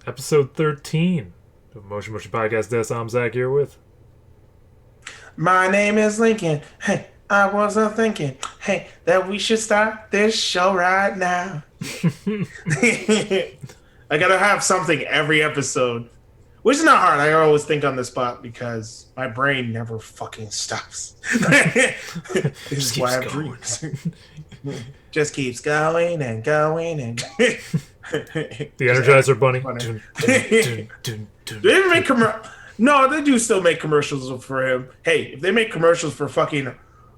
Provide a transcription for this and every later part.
Episode 13 of Moshi Moshi Podcast. That's I'm Zach here with. My name is Lincoln. Hey, I wasn't thinking, hey, that we should start this show right now. I gotta have something every episode, which is not hard. I always think on the spot because my brain never fucking stops. This Just is why I keeps have going. dreams. Just keeps going and going and. The Energizer Bunny. Funny. Dun, dun, dun, dun, They even dun. make No, they do still make commercials for him. Hey, if they make commercials for fucking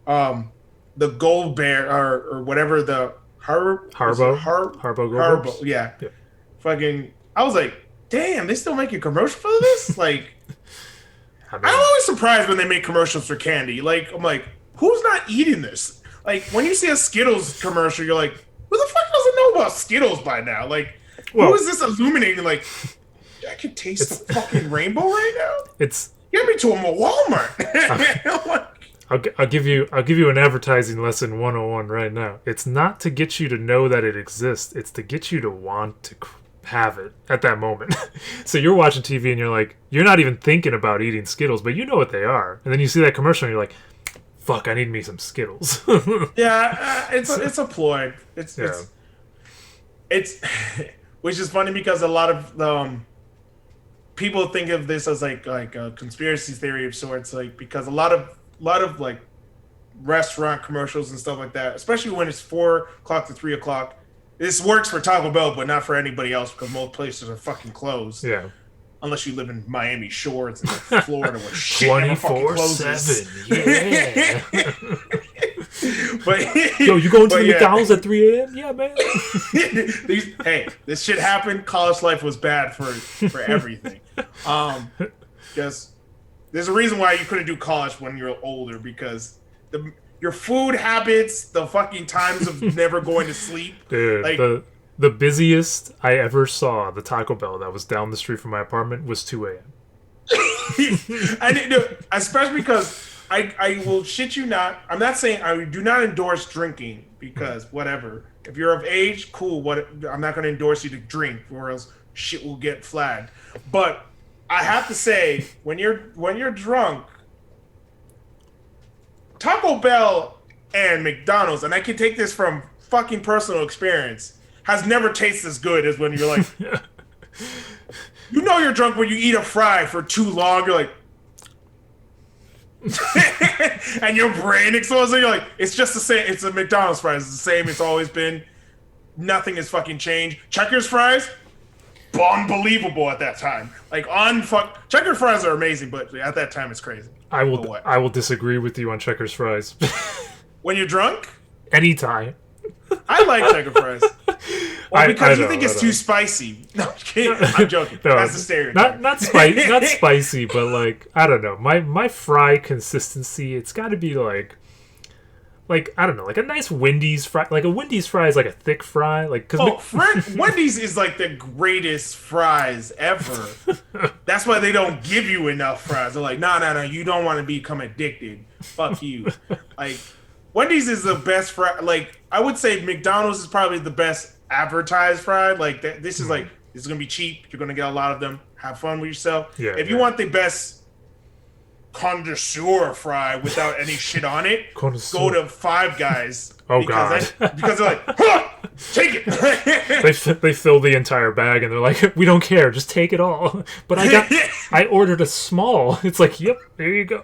the Gold Bear or whatever the Harbo? Harbo Goldbergs? yeah. Yeah. Fucking I was like, damn, they still make a commercial for this? Like I mean, I'm always surprised when they make commercials for candy. Like I'm like, who's not eating this? Like when you see a Skittles commercial, you're like, who the fuck doesn't know about Skittles by now? Like well, who is this illuminating like I can taste the fucking rainbow right now. it's. Get me to a Walmart. I'll give you an advertising lesson 101 right now. It's not to get you to know that it exists. It's to get you to want to have it at that moment. So you're watching TV and you're not even thinking about eating Skittles, but you know what they are. And then you see that commercial and you're like, fuck, I need me some Skittles. Yeah, it's a ploy. It's which is funny because a lot of people think of this as like a conspiracy theory of sorts, like because a lot of like restaurant commercials and stuff like that, especially when it's 4 o'clock to 3 o'clock. This works for Taco Bell, but not for anybody else because most places are fucking closed. Yeah. Unless you live in Miami Shores and Florida where shit never fucking 24/7. closes. Yeah. But Yo, you going to the yeah. McDonald's at 3 a.m.? Yeah, man. Hey, this shit happened. College life was bad for everything. Just there's a reason why you couldn't do college when you're older because your food habits, the fucking times of never going to sleep. Dude, Like the busiest I ever saw, the Taco Bell that was down the street from my apartment, was 2 a.m. I didn't do it, especially because I will shit you not. I'm not saying I do not endorse drinking because whatever. If you're of age, cool. I'm not going to endorse you to drink, or else shit will get flagged. But I have to say, when you're drunk, Taco Bell and McDonald's, and I can take this from fucking personal experience, has never tasted as good as when you're like, you know, you're drunk when you eat a fry for too long. You're like. And your brain explodes and you're like, it's just the same. It's a McDonald's fries. It's the same. It's always been. Nothing has fucking changed. Checkers fries, unbelievable at that time. Like Checkers fries are amazing, but at that time it's crazy. I will disagree with you on Checkers fries. When you're drunk, Anytime. I like Checkers fries. Well, because you think it's too spicy. No, I'm kidding. I'm joking. No, That's the stereotype. not spicy, but like I don't know. My fry consistency, it's got to be like I don't know, like a nice Wendy's fry. Like a Wendy's fry is like a thick fry, like because Wendy's is like the greatest fries ever. That's why they don't give you enough fries. They're like, no, you don't want to become addicted. Fuck you. Like Wendy's is the best fry. Like I would say McDonald's is probably the best advertised fry. Like this is like this is gonna be cheap. You're gonna get a lot of them. Have fun with yourself. Yeah, if you want the best connoisseur fry without any shit on it, Connoisseur. go to Five Guys. Oh, because God. because they're like, huh, take it. they fill the entire bag and they're like, we don't care, just take it all. But I ordered a small. It's like, yep, there you go.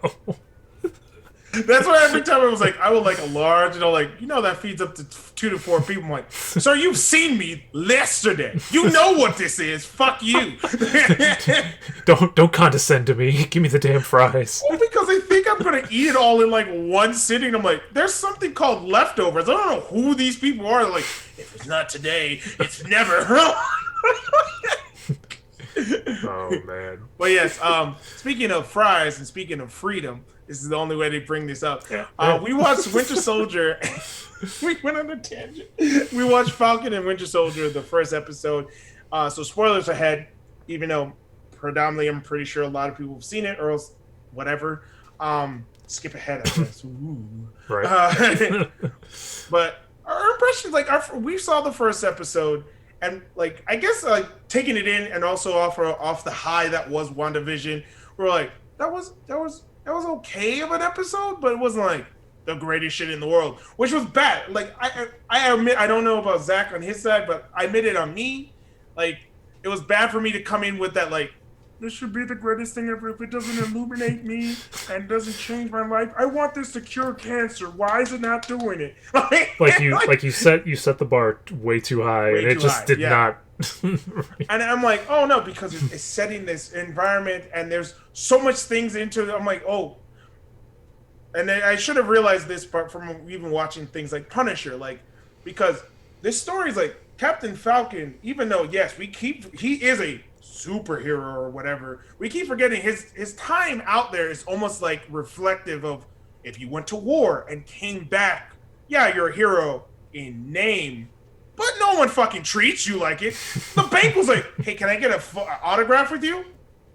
That's why every time I was like, I would like a large, that feeds up to 2 to 4 people. I'm like, sir, you've seen me yesterday. You know what this is. Fuck you. Don't condescend to me. Give me the damn fries. Well, because I think I'm gonna eat it all in like one sitting. I'm like, there's something called leftovers. I don't know who these people are. They're like, if it's not today, it's never. Oh man. But yes, speaking of fries and speaking of freedom, this is the only way they bring this up. We watched Winter Soldier. We went on a tangent. We watched Falcon and Winter Soldier, the first episode. So spoilers ahead, even though predominantly I'm pretty sure a lot of people have seen it or else whatever. Skip ahead, I guess. Ooh. Right. But our impressions, we saw the first episode, and like I guess like taking it in and also off the high that was WandaVision, we're like that was okay of an episode, but it wasn't like the greatest shit in the world, which was bad. Like I admit I don't know about Zach on his side, but I admit it on me. Like it was bad for me to come in with that like this should be the greatest thing ever if it doesn't illuminate me and doesn't change my life. I want this to cure cancer. Why is it not doing it? Like you set the bar way too high, and it just did not. And I'm like, oh no, because it's setting this environment, and there's so much things into it. I'm like, oh, and then I should have realized this part from even watching things like Punisher, like because this story is like Captain Falcon. Even though yes, he is a superhero or whatever, we keep forgetting his time out there is almost like reflective of if you went to war and came back, yeah, you're a hero in name, but no one fucking treats you like it. The bank was like, hey, can I get an autograph with you?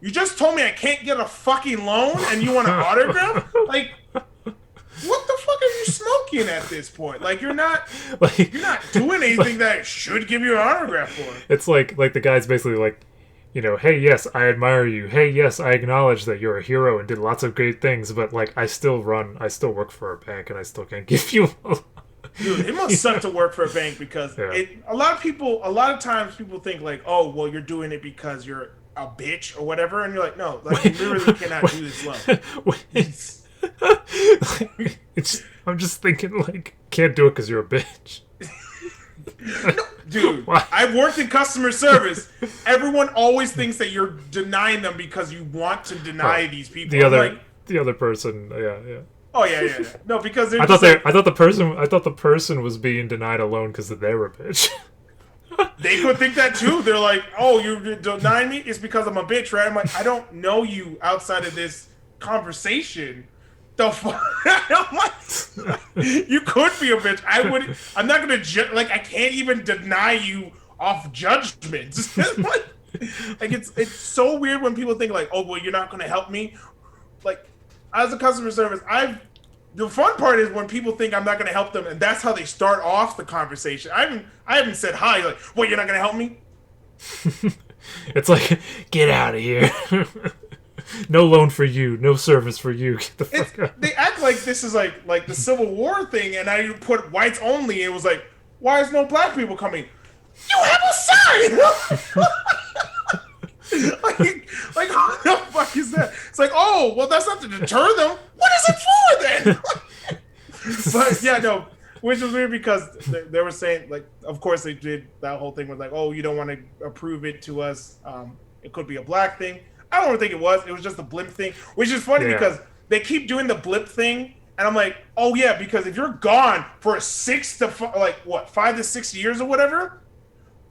You just told me I can't get a fucking loan and you want an autograph? Like, what the fuck are you smoking at this point? Like, you're not doing anything that should give you an autograph for. It's like the guy's basically like, you know, hey, yes, I admire you. Hey, yes, I acknowledge that you're a hero and did lots of great things, but like I still work for a bank and I still can't give you Dude, it must suck to work for a bank because a lot of times people think like, oh, well, you're doing it because you're a bitch or whatever, and you're like, no, like you literally cannot do this low. I'm just thinking like, can't do it because you're a bitch. No, dude, I've worked in customer service. Everyone always thinks that you're denying them because you want to deny these people. The other person, yeah. Oh yeah. No, because I thought the person was being denied a loan because they were a bitch. They could think that too. They're like, "Oh, you denying me? It's because I'm a bitch, right?" I'm like, I don't know you outside of this conversation. The fuck? I'm like, you could be a bitch. I'm not gonna like. I can't even deny you off judgment. like it's so weird when people think like, "Oh, well, you're not gonna help me." Like, as a customer service, the fun part is when people think I'm not going to help them, and that's how they start off the conversation. I haven't said hi. Like, what? You're not going to help me? It's like, get out of here. No loan for you. No service for you. Get the fuck out. They act like this is like the Civil War thing, and I put whites only. It was like, why is no black people coming? You have a sign. like what the fuck is that? It's like, oh, well, that's not to deter them. What is it for then? But yeah, no, which was weird because they were saying, like, of course they did that whole thing with like, oh, you don't want to approve it to us. It could be a black thing. I don't think it was. It was just a blimp thing, which is funny because they keep doing the blip thing, and I'm like, oh yeah, because if you're gone for 5 to 6 years or whatever,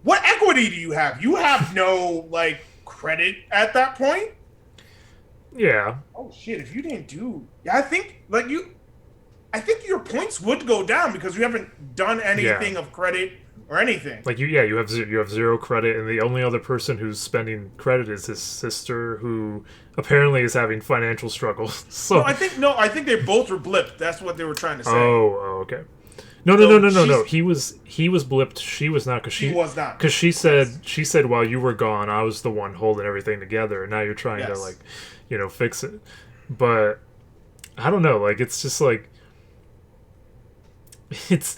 what equity do you have? You have no like credit at that point. Yeah. Oh shit! If you didn't do, I think your points would go down because you haven't done anything of credit or anything. Like you have 0 credit, and the only other person who's spending credit is his sister, who apparently is having financial struggles. So no, I think they both were blipped. That's what they were trying to say. Oh, okay. No. He was blipped. She was not, because she was not. Because she said while you were gone, I was the one holding everything together, and now you're trying to like, fix it. But I don't know. Like it's just like it's.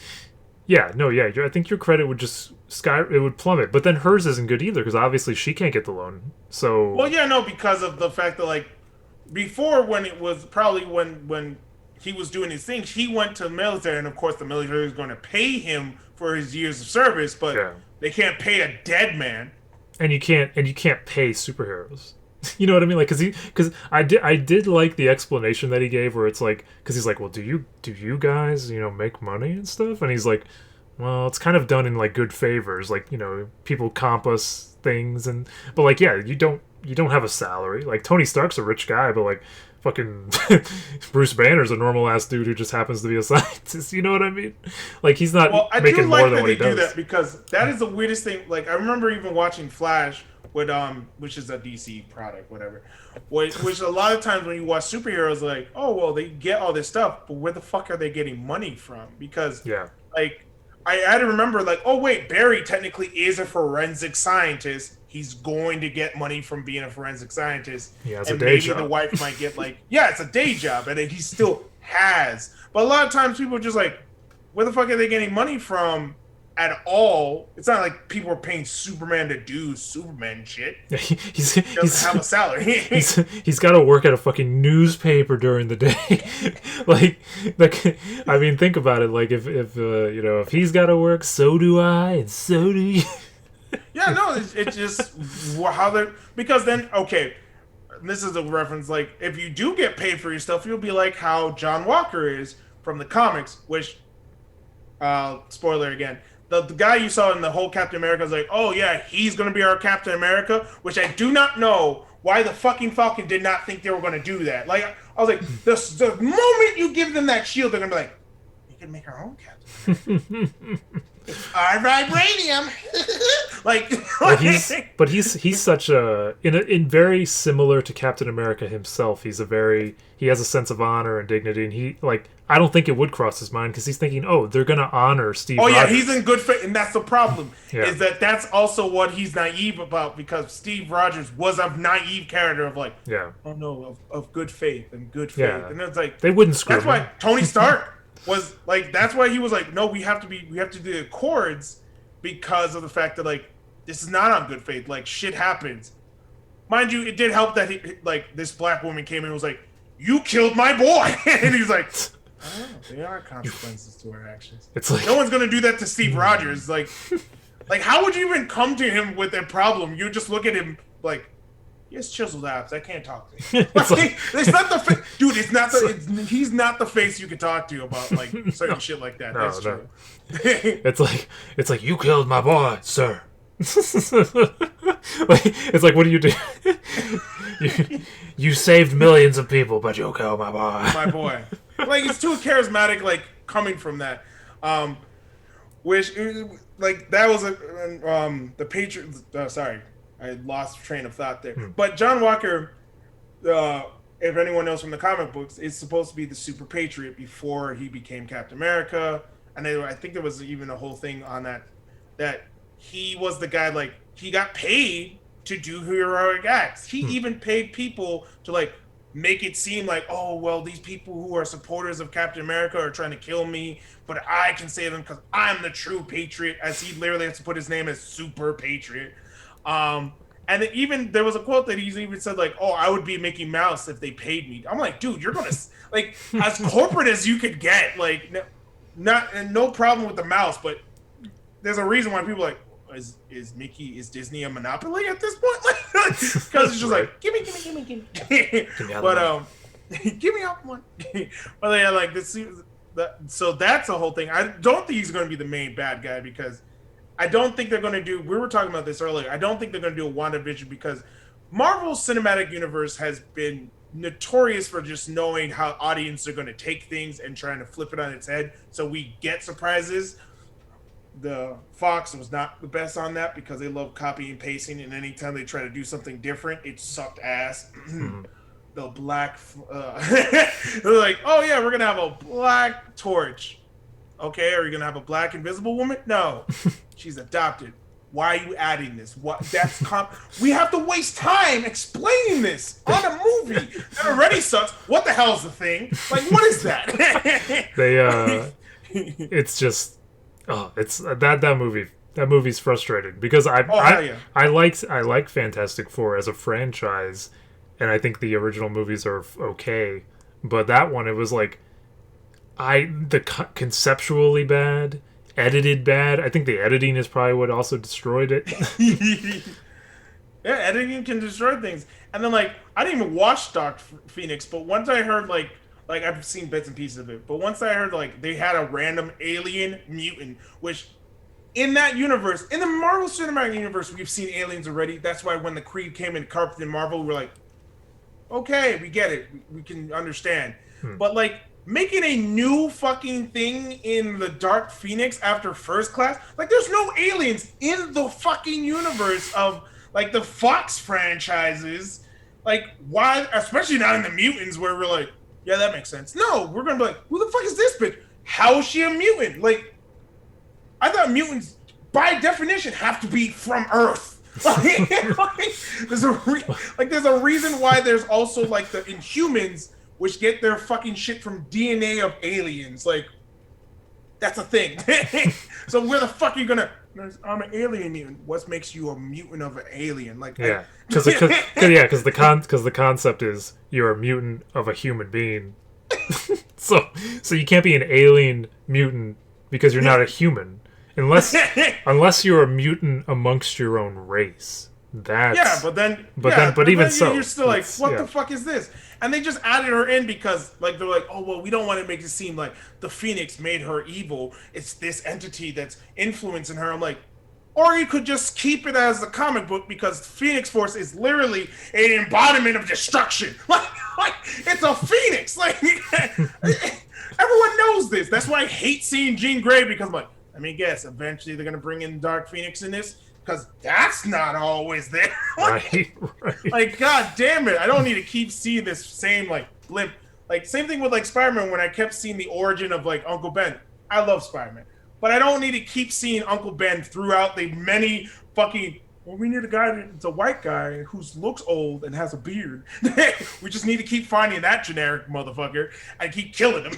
I think your credit would just it would plummet. But then hers isn't good either because obviously she can't get the loan. So because of the fact that like before, when it was probably when he was doing his thing, he went to the military, and of course the military is going to pay him for his years of service, but they can't pay a dead man. And you can't pay superheroes. You know what I mean? Like, because I did like the explanation that he gave, where it's like, because he's like, well, do you guys make money and stuff? And he's like, well, it's kind of done in like good favors, like people comp us things, but like you don't have a salary. Like Tony Stark's a rich guy, but like fucking Bruce Banner's a normal ass dude who just happens to be a scientist. You know what I mean? Like he's not making more than what he does. I do like that they do that because that is the weirdest thing. Like I remember even watching Flash. With which is a DC product, whatever. Which a lot of times when you watch superheroes, like, oh well, they get all this stuff, but where the fuck are they getting money from? Because like I had to remember, like, oh wait, Barry technically is a forensic scientist. He's going to get money from being a forensic scientist, He has a and day maybe the job. wife might get like, yeah, it's a day job, and he still has. But a lot of times, people are just like, where the fuck are they getting money from at all? It's not like people are paying Superman to do Superman shit. He's He doesn't have a salary. he's got to work at a fucking newspaper during the day. like I mean, think about it. Like if you know, if he's got to work, so do I, and so do you. Yeah, no, it's just how they're, because then, okay, this is a reference, like, if you do get paid for your stuff, you'll be like how John Walker is from the comics, which, spoiler again, the guy you saw in the whole Captain America is like, oh yeah, he's going to be our Captain America, which I do not know why the fucking Falcon did not think they were going to do that. Like, I was like, the moment you give them that shield, they're going to be like, we can make our own Captain America. Our vibranium. But he's such a in very similar to Captain America himself. He has a sense of honor and dignity, and he, like, I don't think it would cross his mind because he's thinking, oh, they're gonna honor Steve. Oh yeah, Rogers. he's in good faith, and that's the problem. Yeah. Is that's also what he's naive about, because Steve Rogers was a naive character of like, yeah, oh no, of good faith and good faith, yeah. and it's like they wouldn't screw. That's why Tony Stark was like, that's why he was like, no, we have to do the Accords, because of the fact that, like, this is not on good faith. Like, shit happens. Mind you, it did help that this black woman came in and was like, you killed my boy, and he's like, I don't know, there are consequences to our actions. It's like, no one's gonna do that to Steve Rogers. Like how would you even come to him with a problem? You just look at him like, he has chiseled abs. I can't talk to him. It's not the dude. It's not the. He's not the face you can talk to about like certain shit like that. That's true. It's like you killed my boy, sir. It's like, what do you do? you saved millions of people, but you killed my boy. My boy. Like, it's too charismatic. Like, coming from that, which, like, that was the Patriots. Sorry. I lost train of thought there. But John Walker, if anyone knows from the comic books, is supposed to be the super patriot before he became Captain America. And I think there was even a whole thing on that he was the guy, like, he got paid to do heroic acts. He even paid people to, like, make it seem like, oh, well, these people who are supporters of Captain America are trying to kill me, but I can save them because I'm the true patriot, as he literally has to put his name as super patriot. And even there was a quote that he's even said, like, oh, I would be Mickey Mouse if they paid me. I'm like, dude, you're gonna, like, as corporate as you could get, like, no problem with the mouse, but there's a reason why people are like, is Disney a monopoly at this point? Like, because it's just like, give me. But give me out one. But yeah, like, this. So that's the whole thing. I don't think he's going to be the main bad guy, because I don't think they're going to do, we were talking about this earlier, I don't think they're going to do a WandaVision, because Marvel's cinematic universe has been notorious for just knowing how audiences are going to take things and trying to flip it on its head, so we get surprises. The Fox was not the best on that, because they love copying and pasting, and anytime they try to do something different, it sucked ass. The black, they're like, oh yeah, we're going to have a black Torch. Okay, are you gonna have a black Invisible Woman? No, she's adopted. Why are you adding this? What? We have to waste time explaining this on a movie that already sucks. What the hell is the thing? Like, what is that? It's just, it's that movie. That movie's frustrating because I like Fantastic Four as a franchise, and I think the original movies are okay, but that one, it was like, conceptually bad, edited bad. I think the editing is probably what also destroyed it. Yeah, editing can destroy things. And then, like, I didn't even watch Dark Phoenix, but once I heard, like I've seen bits and pieces of it, but once I heard, like, they had a random alien mutant, which in that universe, in the Marvel Cinematic Universe, we've seen aliens already. That's why when the Creed came in Captain Marvel, we were like, okay, we get it. We can understand. But, like, making a new fucking thing in the Dark Phoenix after First Class, like, there's no aliens in the fucking universe of, like, the Fox franchises. Like, why, especially not in the mutants, where we're like, yeah, that makes sense. No, we're gonna be like, who the fuck is this bitch? How is she a mutant? Like, I thought mutants, by definition, have to be from Earth. There's a reason why there's also like the Inhumans, which get their fucking shit from DNA of aliens. Like, that's a thing. So where the fuck are you gonna? I'm an alien mutant. What makes you a mutant of an alien? Like, yeah, because the concept is you're a mutant of a human being. so you can't be an alien mutant because you're not a human unless you're a mutant amongst your own race. That's but even so, you're still like, what the fuck is this? And they just added her in because, like, they're like, oh, well, we don't want to make it seem like the Phoenix made her evil. It's this entity that's influencing her. I'm like, or you could just keep it as a comic book because Phoenix Force is literally an embodiment of destruction. Like it's a Phoenix. Like, everyone knows this. That's why I hate seeing Jean Grey because I'm like, I mean, guess eventually they're going to bring in Dark Phoenix in this. Because that's not always there. Right. Like, god damn it. I don't need to keep seeing this same, like, blimp. Like, same thing with, like, Spider-Man when I kept seeing the origin of, like, Uncle Ben. I love Spider-Man. But I don't need to keep seeing Uncle Ben throughout the many fucking... Well, we need a guy that's a white guy who looks old and has a beard. We just need to keep finding that generic motherfucker and keep killing him.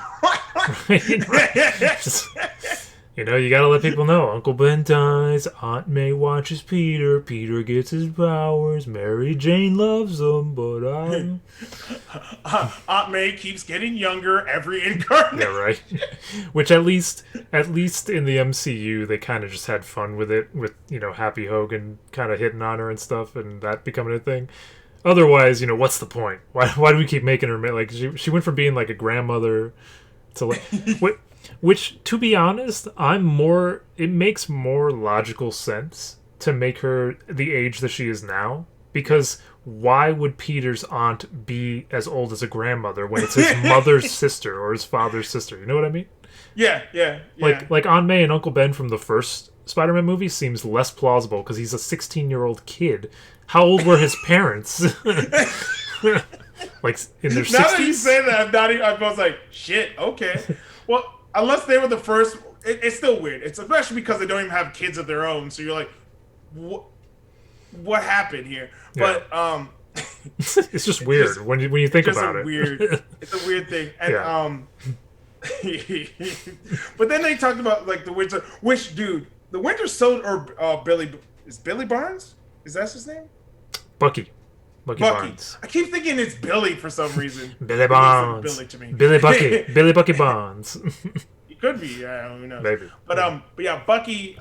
You know, you gotta let people know. Uncle Ben dies, Aunt May watches Peter, Peter gets his powers, Mary Jane loves him, but Aunt May keeps getting younger every incarnation. Yeah, right. Which at least in the MCU, they kind of just had fun with it, with, you know, Happy Hogan kind of hitting on her and stuff, and that becoming a thing. Otherwise, you know, what's the point? Why do we keep making her, like, she went from being, like, a grandmother to, like... Which, to be honest, it makes more logical sense to make her the age that she is now. Because why would Peter's aunt be as old as a grandmother when it's his mother's sister or his father's sister? You know what I mean? Yeah. Like Aunt May and Uncle Ben from the first Spider-Man movie seems less plausible because he's a 16-year-old kid. How old were his parents? Like, in their 60s? Now that you say that, I was like, shit, okay. Well... Unless they were the first, it's still weird. It's especially because they don't even have kids of their own. So you're like, what happened here? Yeah. But it's just weird when you think about it. It's a weird thing. And but then they talked about like the Winter, the Winter Soldier or Billy Barnes? Is that his name? Bucky Barnes. I keep thinking it's Billy for some reason. Billy Barnes. Billy to me. Billy Bucky Barnes. He could be. Yeah, who knows? Maybe. But yeah, Bucky.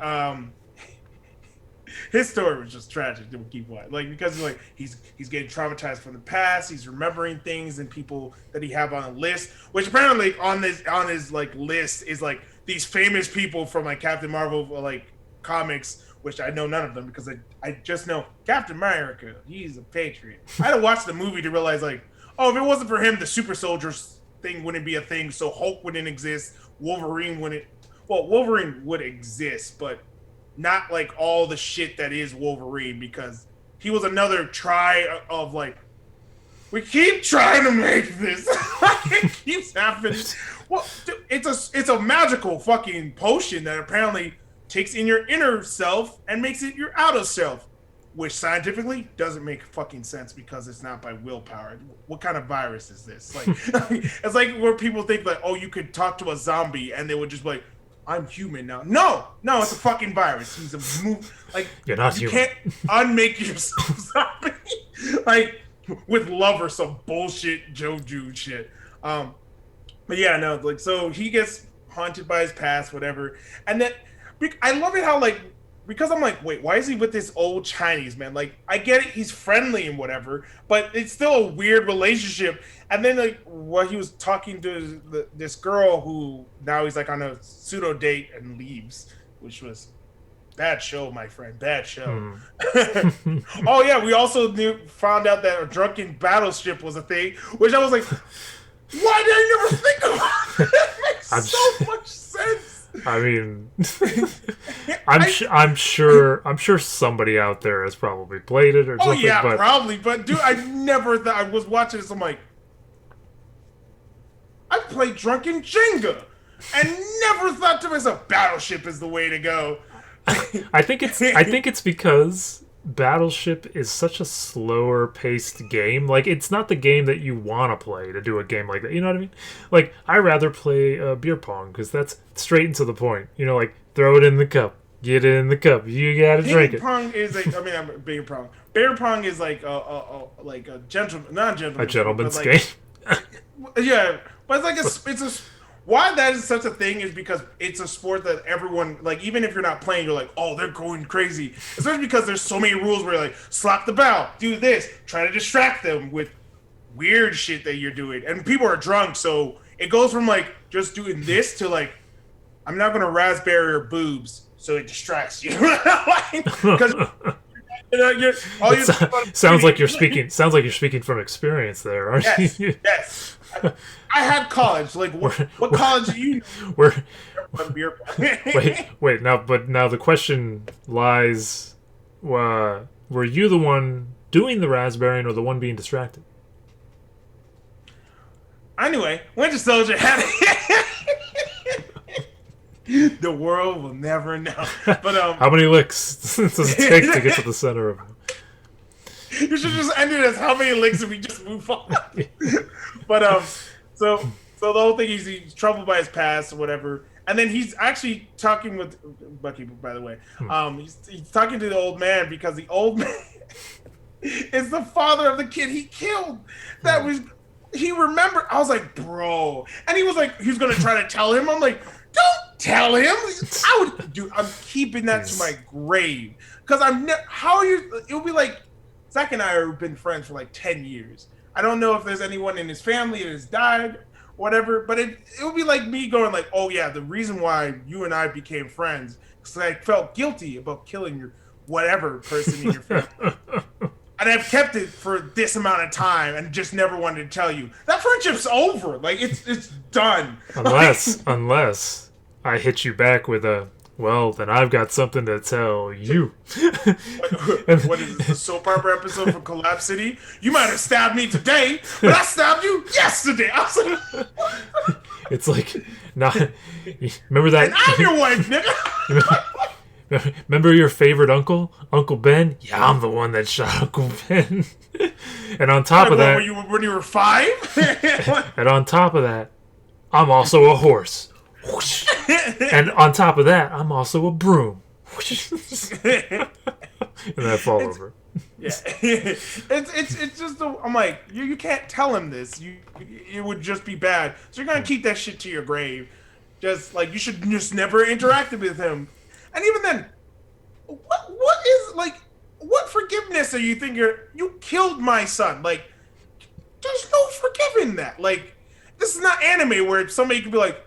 His story was just tragic. To keep watching, like because like he's getting traumatized from the past. He's remembering things and people that he have on a list, which apparently on his like list is like these famous people from like Captain Marvel like comics. Which I know none of them because I just know Captain America. He's a patriot. I had to watch the movie to realize like, oh, if it wasn't for him, the super soldiers thing wouldn't be a thing. So Hulk wouldn't exist. Wolverine wouldn't. Well, Wolverine would exist, but not like all the shit that is Wolverine because he was another try of like, we keep trying to make this. It keeps happening. Well, dude, it's a magical fucking potion that apparently takes in your inner self and makes it your outer self, which scientifically doesn't make fucking sense because it's not by willpower. What kind of virus is this? Like, it's like where people think like, oh, you could talk to a zombie and they would just be like, I'm human now. No, it's a fucking virus. He's a like you're not human. You can't unmake yourself zombie like with love or some bullshit Joju shit. But yeah, no, like so he gets haunted by his past, whatever, and then. I love it how, like, because I'm like, wait, why is he with this old Chinese man? Like, I get it, he's friendly and whatever, but it's still a weird relationship. And then, like, while he was talking to this girl who now he's, like, on a pseudo date and leaves, which was bad show, my friend, bad show. Oh, yeah, we also found out that a drunken battleship was a thing, which I was like, why did I never think about it? It makes so much sense. I mean, I'm sure somebody out there has probably played it or something. Oh yeah, probably. But dude, I never thought I was watching this. I'm like, I played Drunken Jenga. and never thought to myself, Battleship is the way to go. I think it's because Battleship is such a slower paced game. Like, it's not the game that you want to play to do a game like that. You know what I mean? Like, I rather play beer pong because that's straight and to the point. You know, like, throw it in the cup, get it in the cup, you gotta drink it. Pong is like, I mean, I'm beer pong. Beer pong is like a gentleman, not gentleman, A gentleman's like, game. Yeah, but it's a. Why that is such a thing is because it's a sport that everyone, like, even if you're not playing, you're like, oh, they're going crazy. Especially because there's so many rules where you're like, slap the bell, do this, try to distract them with weird shit that you're doing. And people are drunk, so it goes from, like, just doing this to, like, I'm not going to raspberry your boobs, so it distracts you. Because sounds like you're speaking from experience there, aren't you? Yes. I had college. Like, what college do you know? Wait. Now the question lies: were you the one doing the raspberrying or the one being distracted? Anyway, Winter Soldier had the world will never know. But how many licks does it take to get to the center of it? You should just end it as how many licks and we just move on. But so the whole thing is he's troubled by his past or whatever, and then he's actually talking with Bucky. By the way, he's talking to the old man because the old man is the father of the kid he killed. That was he remembered. I was like, bro, and he was like, he's gonna try to tell him. I'm like, don't tell him. I'm keeping that to my grave because how are you? It would be like. Zach and I have been friends for like 10 years. I don't know if there's anyone in his family that has died, whatever, but it would be like me going like, oh yeah, the reason why you and I became friends because I felt guilty about killing your whatever person in your family. And I've kept it for this amount of time and just never wanted to tell you. That friendship's over. Like, it's done. Unless I hit you back with a, well, then I've got something to tell you. What is this, a soap opera episode from Collapse City? You might have stabbed me today, but I stabbed you yesterday. I was like, it's like, not. Remember that? And I'm your wife, nigga. Remember your favorite uncle, Uncle Ben? Yeah, I'm the one that shot Uncle Ben. And on top of that, when you were 5. And on top of that, I'm also a horse. And on top of that, I'm also a broom. And I fall over. Yeah, it's just. I'm like, you can't tell him this. It would just be bad. So you're gonna keep that shit to your grave. Just like you should just never interact with him. And even then, what is like? What forgiveness are you think you killed my son? Like, there's no forgiving that. Like, this is not anime where somebody could be like,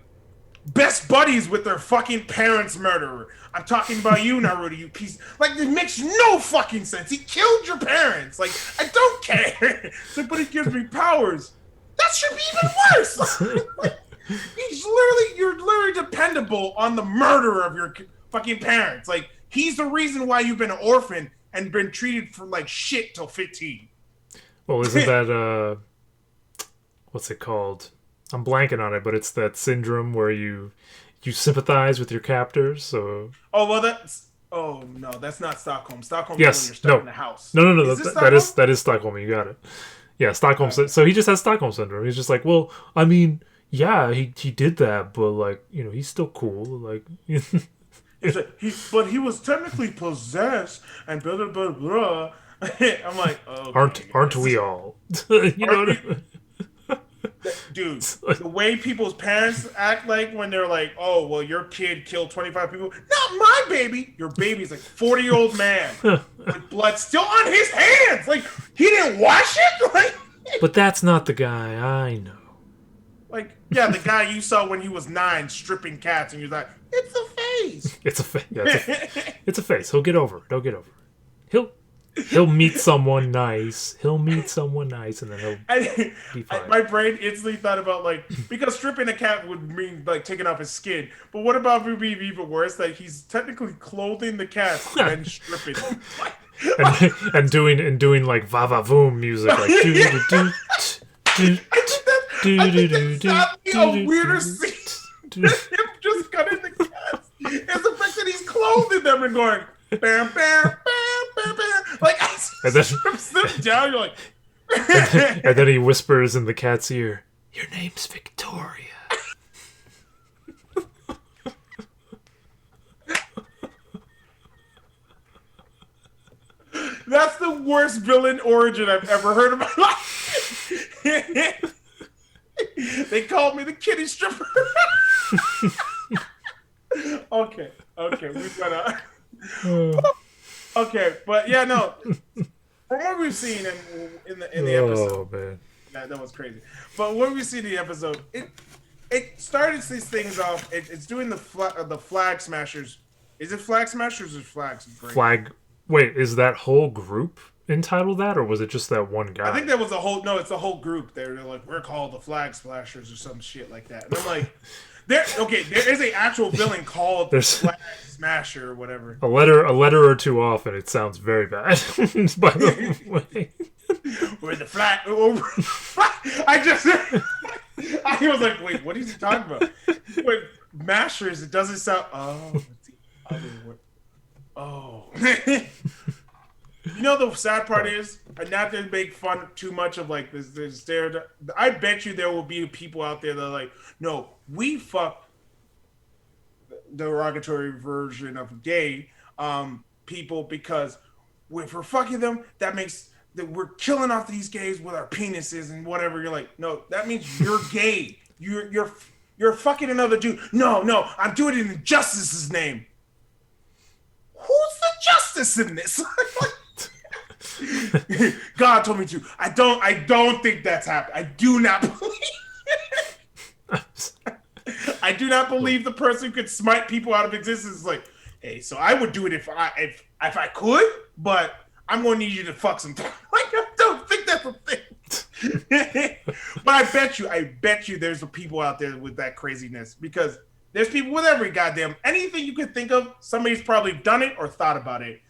best buddies with their fucking parents' murderer. I'm talking about you, Naruto, you piece. Like, it makes no fucking sense. He killed your parents. Like, I don't care. But he gives me powers. That should be even worse. Like, you're literally dependable on the murder of your fucking parents. Like, he's the reason why you've been an orphan and been treated for like shit till 15. Well, isn't that what's it called? I'm blanking on it, but it's that syndrome where you sympathize with your captors. So that's not Stockholm. Stockholm is when you're stuck in the house. No. That is Stockholm. You got it. Yeah, Stockholm. So he just has Stockholm syndrome. He's just like, well, I mean, yeah, he did that, but like, you know, he's still cool. Like, but he was technically possessed and blah blah blah blah. I'm like, aren't we all? You know what I mean? Dude, the way people's parents act like when they're like, oh, well, your kid killed 25 people. Not my baby. Your baby's like a 40-year-old man with blood still on his hands. Like, he didn't wash it? Like, but that's not the guy I know. Like, yeah, the guy you saw when he was 9 stripping cats, and you're like, it's a phase. It's a phase. Yeah, it's a phase. He'll get over it. He'll get over it. He'll meet someone nice. And then he'll be fine. My brain instantly thought about, like, because stripping a cat would mean, like, taking off his skin. But what about if it would be even worse? Like, he's technically clothing the cat and stripping him. and doing like va-va-voom music. Like, I think that's a weirder scene. him just cutting the cats. It's the fact that he's clothing them and going bam, bam, bam, bam, bam. Like And then, strips them down. You're like, and then he whispers in the cat's ear, "Your name's Victoria." that's the worst villain origin I've ever heard in my life. They called me the kitty stripper. Okay, we got okay, but yeah, no. From what we've seen in the episode, man, that was crazy. But what we've seen in the episode, it started these things off. It's doing the flag smashers. Is it flag smashers or flags? Flag. Wait, is that whole group entitled that, or was it just that one guy? I think that was a whole. No, it's a whole group. They're like, we're called the Flag Splashers or some shit like that. And I'm like, there is an actual villain called the Flag Smasher or whatever. A letter or two off, and it sounds very bad. By the way, we're the flag. I was like, wait, what is he talking about? Wait, mashers. It doesn't sound. Oh, it's the other word. Oh. You know the sad part is, not to make fun too much of like this stereotype. I bet you there will be people out there that are like, no, we fuck the derogatory version of gay people because if we're fucking them, that means that we're killing off these gays with our penises and whatever. You're like, no, that means you're gay. You're fucking another dude. No, I'm doing it in justice's name. Who's the justice in this? God told me to. I don't think that's happened. I do not believe. I do not believe the person could smite people out of existence. Like, hey, so I would do it if I could, but I'm going to need you to fuck some time. Like, I don't think that's a thing. But I bet you there's people out there with that craziness, because there's people with every goddamn anything you could think of. Somebody's probably done it or thought about it.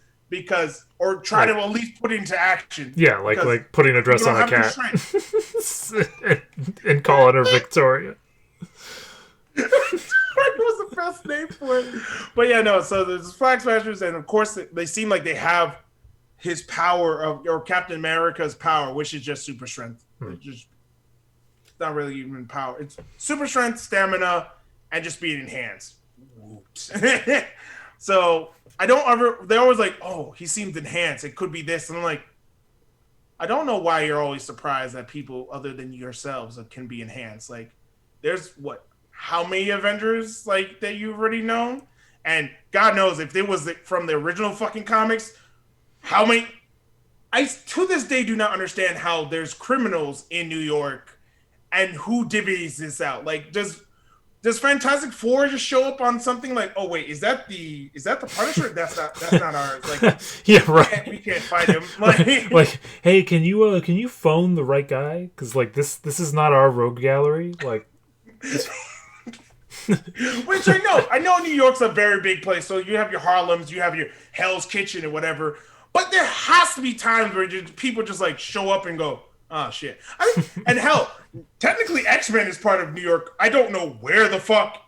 Or try to at least put it into action. Yeah, like putting a dress on a cat and calling her Victoria. Victoria was the best name for it. But yeah, no. So there's Flag Smashers, and of course they seem like they have his power or Captain America's power, which is just super strength. It's not really even power. It's super strength, stamina, and just being enhanced. Whoops. So they're always like, oh, he seems enhanced. It could be this. And I'm like, I don't know why you're always surprised that people other than yourselves can be enhanced. Like, there's how many Avengers like that you've already known? And God knows if it was from the original fucking comics, how many? I to this day do not understand how there's criminals in New York and who divvies this out. Like, does Fantastic Four just show up on something like, oh wait, is that the Punisher? That's not ours. Like, yeah, right. We can't fight him. Like, hey, can you phone the right guy? Because like this is not our rogue gallery. Like, which I know New York's a very big place. So you have your Harlems, you have your Hell's Kitchen and whatever. But there has to be times where people just like show up and go, oh shit. And hell, technically X-Men is part of New York. I don't know where the fuck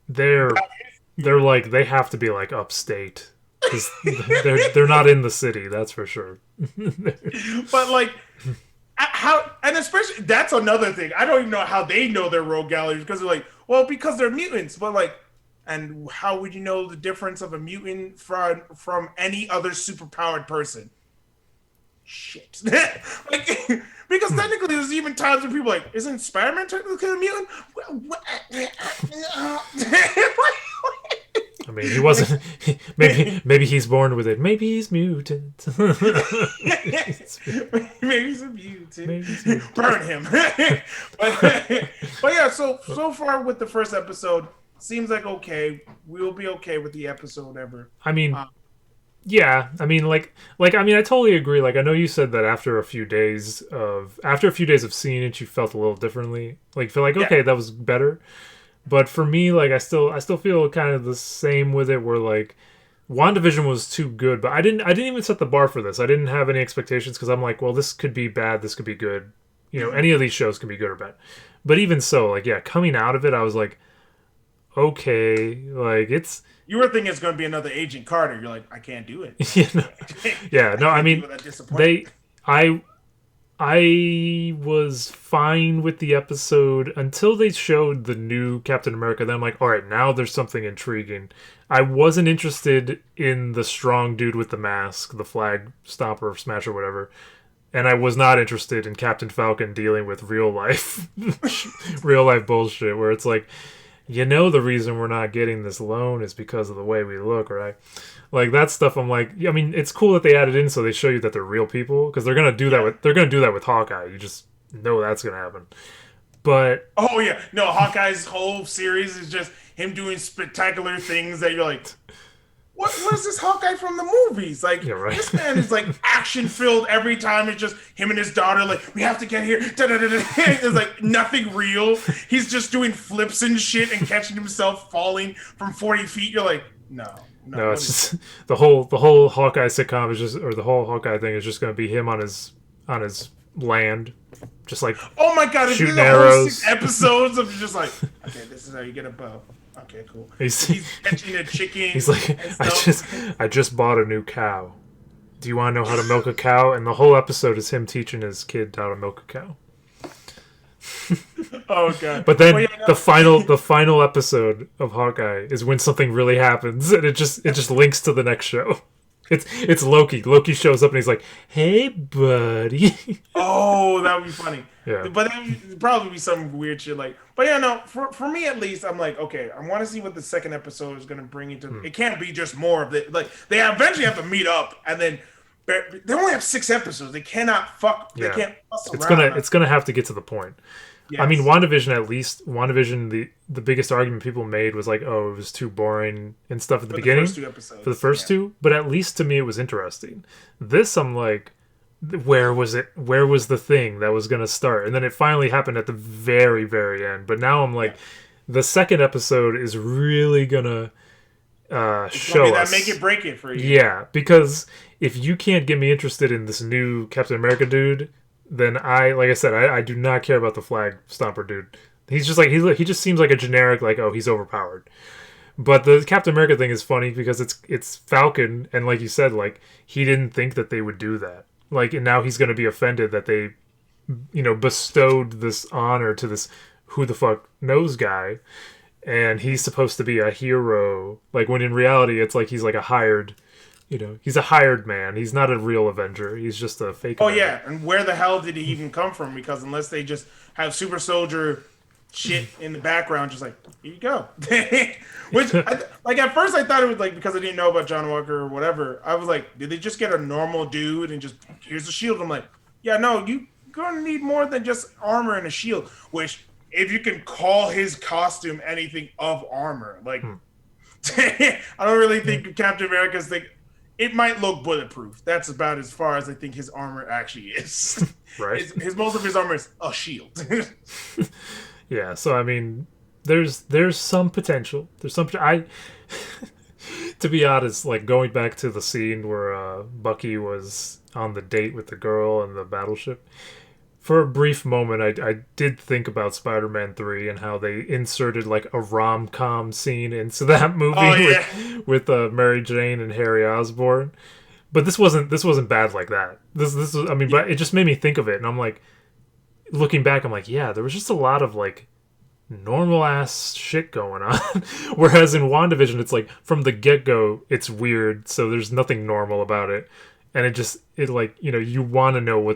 they're like, they have to be like upstate, because they're not in the city, that's for sure. But like, how, and especially that's another thing. I don't even know how they know they're rogue galleries, because they're like, well, because they're mutants. But like, and how would you know the difference of a mutant from any other superpowered person? Shit. Like, because technically there's even times when people are like, isn't Spider-Man technically a mutant? I mean, he wasn't. Maybe he's born with it. Maybe he's mutant. Maybe he's a mutant. Burn him. But yeah, so far with the first episode, seems like okay. We'll be okay with the episode ever. I mean, yeah. I mean, I totally agree. Like, I know you said that after a few days of seeing it, you felt a little differently. Like, feel like, okay, that was better. But for me, like, I still feel kind of the same with it, where like WandaVision was too good, but I didn't even set the bar for this. I didn't have any expectations, because I'm like, well, this could be bad, this could be good. You know, any of these shows can be good or bad. But even so, like, yeah, coming out of it, I was like, okay. Like it's You were thinking it's going to be another Agent Carter. You're like, I can't do it. you know, yeah. I No, I can't deal mean with that disappointment. they I I was fine with the episode until they showed the new Captain America. Then I'm like, all right, now there's something intriguing. I wasn't interested in the strong dude with the mask, the flag stomper, smasher, whatever. And I was not interested in Captain Falcon dealing with real life, real life bullshit where it's like, the reason we're not getting this loan is because of the way we look, right? Like that stuff. I'm like, I mean, it's cool that they added in so they show you that they're real people because they're gonna do that with Hawkeye. You just know that's gonna happen. But Oh yeah, no. Hawkeye's whole series is just him doing spectacular things that you're like, what is this Hawkeye from the movies? Like yeah, right. this man is like action filled every time. It's just him and his daughter. Like we have to get here. Da-da-da-da. There's like nothing real. He's just doing flips and shit and catching himself falling from 40 feet. You're like, no. No, it's just the whole Hawkeye sitcom is just, or the whole Hawkeye thing is just gonna be him on his land, just like Oh my god! If shooting there's a whole arrows. 6 episodes of just like, okay, this is how you get a bow. Okay, cool. He's catching a chicken. He's like, and I stuff. just bought a new cow. Do you want to know how to milk a cow? And the whole episode is him teaching his kid how to milk a cow. Oh god! But then Well, yeah, no. the final episode of Hawkeye is when something really happens, and it just links to the next show. It's Loki. Loki shows up and he's like, "Hey, buddy." Oh, that would be funny. Yeah. But that would probably be some weird shit like. But yeah, no. For me at least, I'm like, okay, I want to see what the second episode is gonna bring into. It can't be just more of it. Like they eventually have to meet up, and then they only have 6 episodes. They cannot fuck. They Yeah. can't fuss It's around. gonna have to get to the point. I mean, Yes. WandaVision, at least WandaVision, the biggest argument people made was like, oh, it was too boring and stuff at the For beginning first 2 episodes. for the first two. But at least to me, it was interesting. This, I'm like, where was it? Where was the thing that was gonna start? And then it finally happened at the very, very end. But now I'm like, the second episode is really gonna show Maybe that us. make it break it for you. Yeah, because if you can't get me interested in this new Captain America dude, then like I said, I do not care about the flag stomper dude. He's just like he just seems like a generic, like, oh, he's overpowered. But the Captain America thing is funny because it's Falcon, and like you said, like he didn't think that they would do that. Like, and now he's going to be offended that they, bestowed this honor to this who the fuck knows guy, and he's supposed to be a hero. Like, when in reality, it's like he's like a hired. He's a hired man. He's not a real Avenger. He's just a fake Oh Avenger. yeah, and where the hell did he even come from? Because unless they just have super soldier shit in the background, just like here you go. Which, like at first I thought it was like because I didn't know about John Walker or whatever. I was like, did they just get a normal dude and just here's a shield? I'm like, yeah, no, you're gonna need more than just armor and a shield. Which, if you can call his costume anything of armor, like I don't really think Captain America's thing. It might look bulletproof. That's about as far as I think his armor actually is. Right. His most of his armor is a shield. Yeah, so I mean, there's some potential. There's some. To be honest, like going back to the scene where Bucky was on the date with the girl in the battleship. For a brief moment, I did think about Spider-Man 3 and how they inserted like a rom-com scene into that movie with Mary Jane and Harry Osborn. But this wasn't bad like that. This was, I mean, but it just made me think of it, and I'm like, looking back, I'm like, yeah, there was just a lot of like normal ass shit going on. Whereas in WandaVision, it's like from the get-go, it's weird, so there's nothing normal about it, and it like, you want to know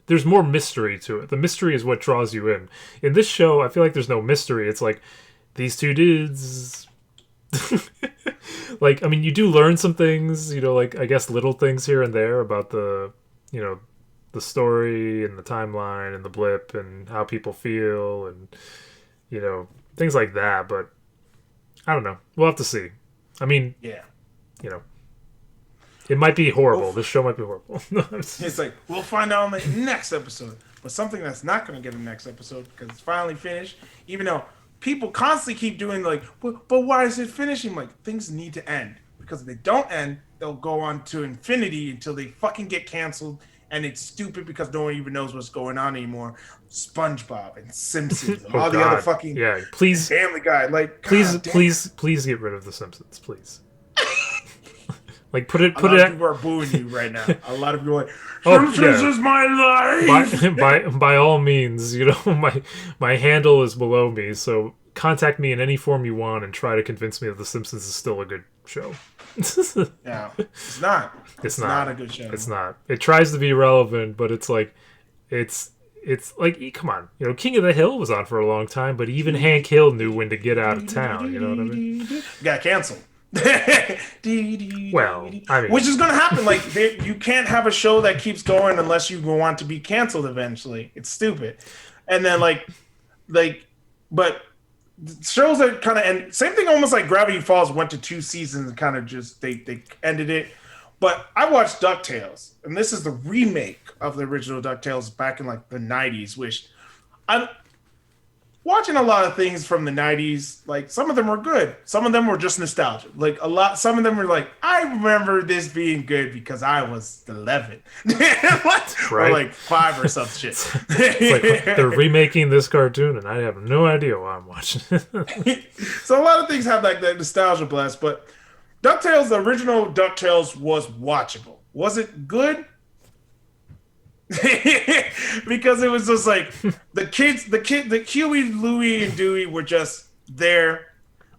there's more mystery to it. The mystery is what draws you in. In this show, I feel like there's no mystery. It's like these two dudes. Like, I mean, you do learn some things, like I guess little things here and there about the story and the timeline and the blip and how people feel and things like that. But I don't know. We'll have to see. I mean, Yeah. It might be horrible. This show might be horrible. It's like, we'll find out in the next episode. But something that's not going to get a next episode because it's finally finished, even though people constantly keep doing like, but why is it finishing? Like, things need to end. Because if they don't end, they'll go on to infinity until they fucking get canceled and it's stupid because no one even knows what's going on anymore. SpongeBob and Simpsons and Oh all the God. other fucking Please, Family Guy. Like, please get rid of The Simpsons, please. Like put it. A lot of people are booing you right now. A lot of people are like, Simpsons is my life. By all means, my handle is below me, so contact me in any form you want and try to convince me that The Simpsons is still a good show. No, it's not. It's not a good show. It's not. It tries to be relevant, but it's like, it's like, come on, King of the Hill was on for a long time, but even Hank Hill knew when to get out of town. You know what I mean? Got canceled. Well, I mean, which is going to happen. Like, you can't have a show that keeps going unless you want to be canceled eventually. It's stupid. And then but shows that kind of end. Same thing, almost like Gravity Falls went to 2 seasons and kind of just they ended it. But I watched DuckTales, and this is the remake of the original DuckTales back in like the 90s, which I'm watching a lot of things from the 90s. Like, some of them were good. Some of them were just nostalgia. Like, some of them were like, I remember this being good because I was 11. Right. Or like 5 or some shit. It's like they're remaking this cartoon and I have no idea why I'm watching it. So a lot of things have like that nostalgia blast, but DuckTales, the original DuckTales, was watchable. Was it good? Because it was just like the Huey, Louie, and Dewey were just there.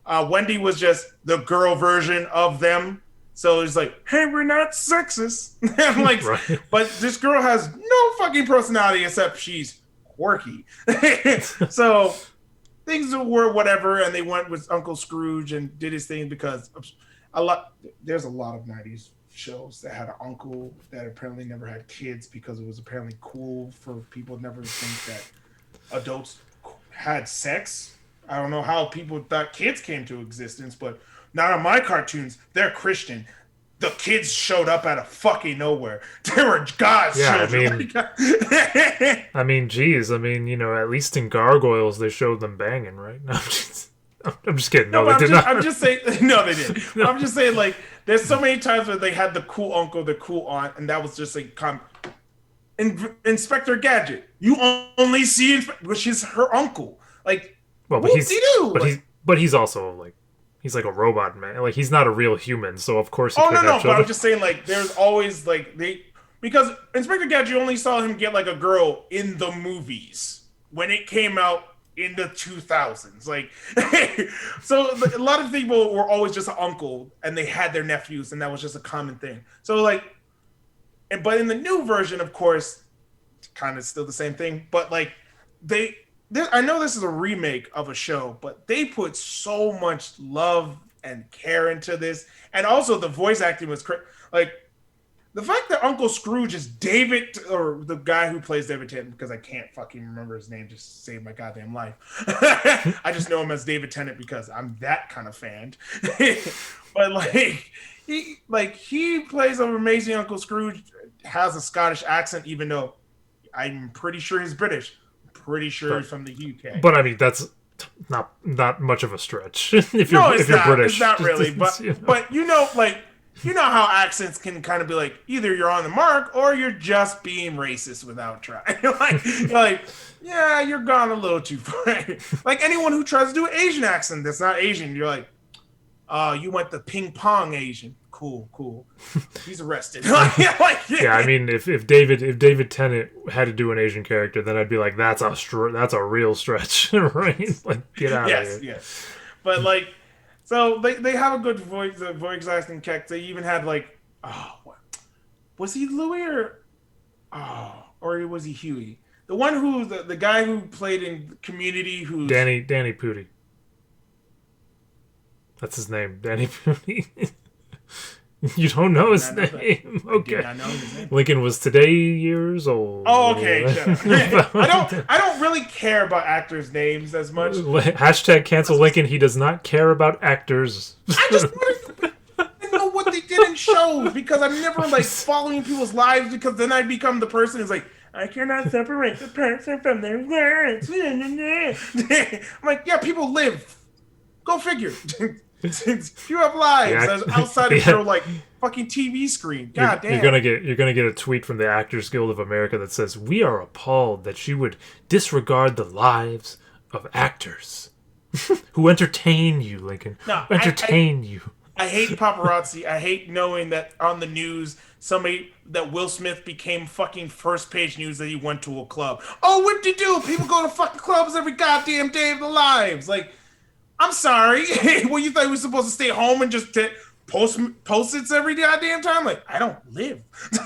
Wendy was just the girl version of them. So it's like, hey, we're not sexist. I'm like, right. But this girl has no fucking personality except she's quirky. So things were whatever, and they went with Uncle Scrooge and did his thing because there's a lot of 90s shows that had an uncle that apparently never had kids because it was apparently cool for people never to think that adults had sex. I don't know how people thought kids came to existence, but not on my cartoons. They're Christian. The kids showed up out of fucking nowhere. They were God's children. I mean, geez. I mean, at least in Gargoyles, they showed them banging, right? No, I'm just kidding. No, they did not. I'm just saying. No, they didn't. No. I'm just saying, like, there's so many times where they had the cool uncle, the cool aunt, and that was just like, Inspector Gadget. You only see, which is her uncle. Like, well, but he's also like, he's like a robot man. Like, he's not a real human, so of course. No. But I'm just saying, like, there's always like because Inspector Gadget, you only saw him get like a girl in the movies when it came out in the 2000s. Like, so a lot of people were always just an uncle, and they had their nephews, and that was just a common thing. So like, but in the new version, of course, kind of still the same thing. But like, I know this is a remake of a show, but they put so much love and care into this, and also the voice acting was like. The fact that Uncle Scrooge is David, or the guy who plays David Tennant, because I can't fucking remember his name just to save my goddamn life. I just know him as David Tennant because I'm that kind of fan. But he plays an amazing Uncle Scrooge, has a Scottish accent, even though I'm pretty sure he's British. Pretty sure he's from the UK. But I mean, that's not much of a stretch if you're British. It's not really. But you know how accents can kind of be like, either you're on the mark or you're just being racist without trying. like, yeah, you're gone a little too far. Like, anyone who tries to do an Asian accent that's not Asian, you're like, you went the ping pong Asian. Cool. He's arrested. Yeah, I mean, if David Tennant had to do an Asian character, then I'd be like, that's a real stretch, right? Like, get out of here. Yes. But like. So they have a good voice acting cast. They even had like, was he Louis or was he Huey? The one who the guy who played in Community, who's Danny Pudi. That's his name, Danny Pudi. You don't know his name? Okay. I know his name. Lincoln was today years old. Oh, okay. I don't really care about actors' names as much. Hashtag cancel Lincoln. He does not care about actors. I just want to know what they did in shows because I'm never like following people's lives because then I become the person who's like, I cannot separate the person from their words. I'm like, yeah, people live. Go figure. You have lives outside of your like fucking TV screen. God damn. You're gonna get a tweet from the Actors Guild of America that says, "We are appalled that she would disregard the lives of actors who entertain you, Lincoln. No, entertain you." I hate paparazzi. I hate knowing that on the news that Will Smith became fucking first page news that he went to a club. Oh, what do you do? People go to fucking clubs every goddamn day of their lives. Like, I'm sorry. Well, you thought we were supposed to stay home and just post-its every goddamn time? Like, I don't live.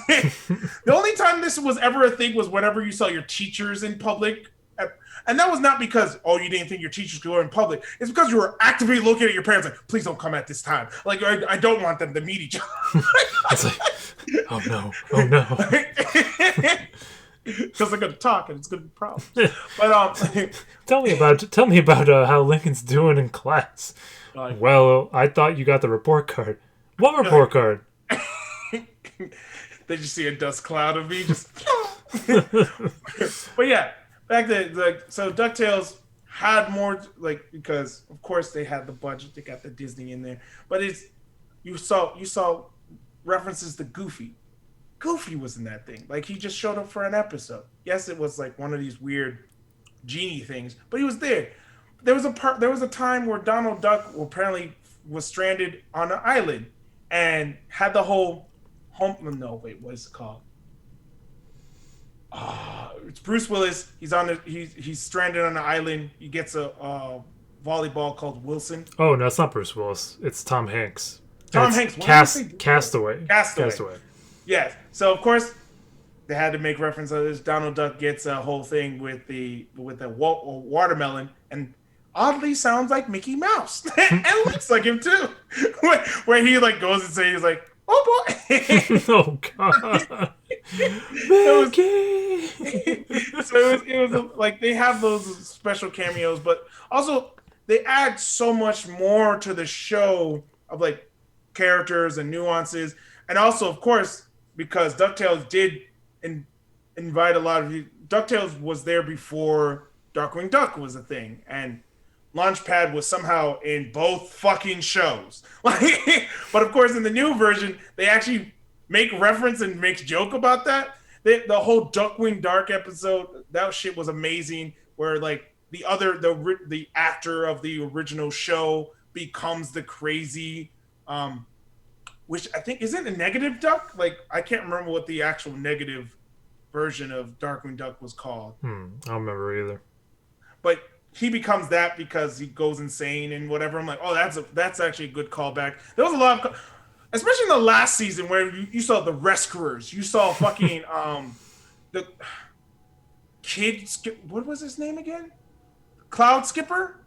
The only time this was ever a thing was whenever you saw your teachers in public. And that was not because, you didn't think your teachers could go in public. It's because you were actively looking at your parents like, please don't come at this time. Like, I don't want them to meet each other. It's like, oh no. Because they're going to talk and it's going to be problems. But tell me about how Lincoln's doing in class. Well, I thought you got the report card. What report card? They just see a dust cloud of me. But yeah. Back then, so DuckTales had more, because of course they had the budget, they got the Disney in there, but you saw references to Goofy. Goofy was in that thing. Like, he just showed up for an episode. Yes, it was like one of these weird genie things, but he was there. There was a time where Donald Duck apparently was stranded on an island and had the whole what is it called? It's Bruce Willis. He's stranded on an island. He gets a volleyball called Wilson. Oh no, it's not Bruce Willis. It's Tom Hanks. Hanks. Castaway. Yes. So of course they had to make reference to this. Donald Duck gets a whole thing with the watermelon, and oddly sounds like Mickey Mouse and looks like him too. Where he like goes and says, he's like, "Oh boy." Oh god. It was like they have those special cameos, but also they add so much more to the show of like characters and nuances, and also of course because DuckTales did invite a lot of you. DuckTales was there before Darkwing Duck was a thing, and Launchpad was somehow in both fucking shows. But of course in the new version they actually make reference and make joke about that. The whole Darkwing Duck episode, that shit was amazing. Where like the actor of the original show becomes the crazy, which I think isn't a negative duck. Like I can't remember what the actual negative version of Darkwing Duck was called. I don't remember either. But he becomes that because he goes insane and whatever. I'm like, oh, that's actually a good callback. There was a lot of. Especially in the last season where you saw the Rescuers. You saw fucking the kid. What was his name again? Cloud Skipper?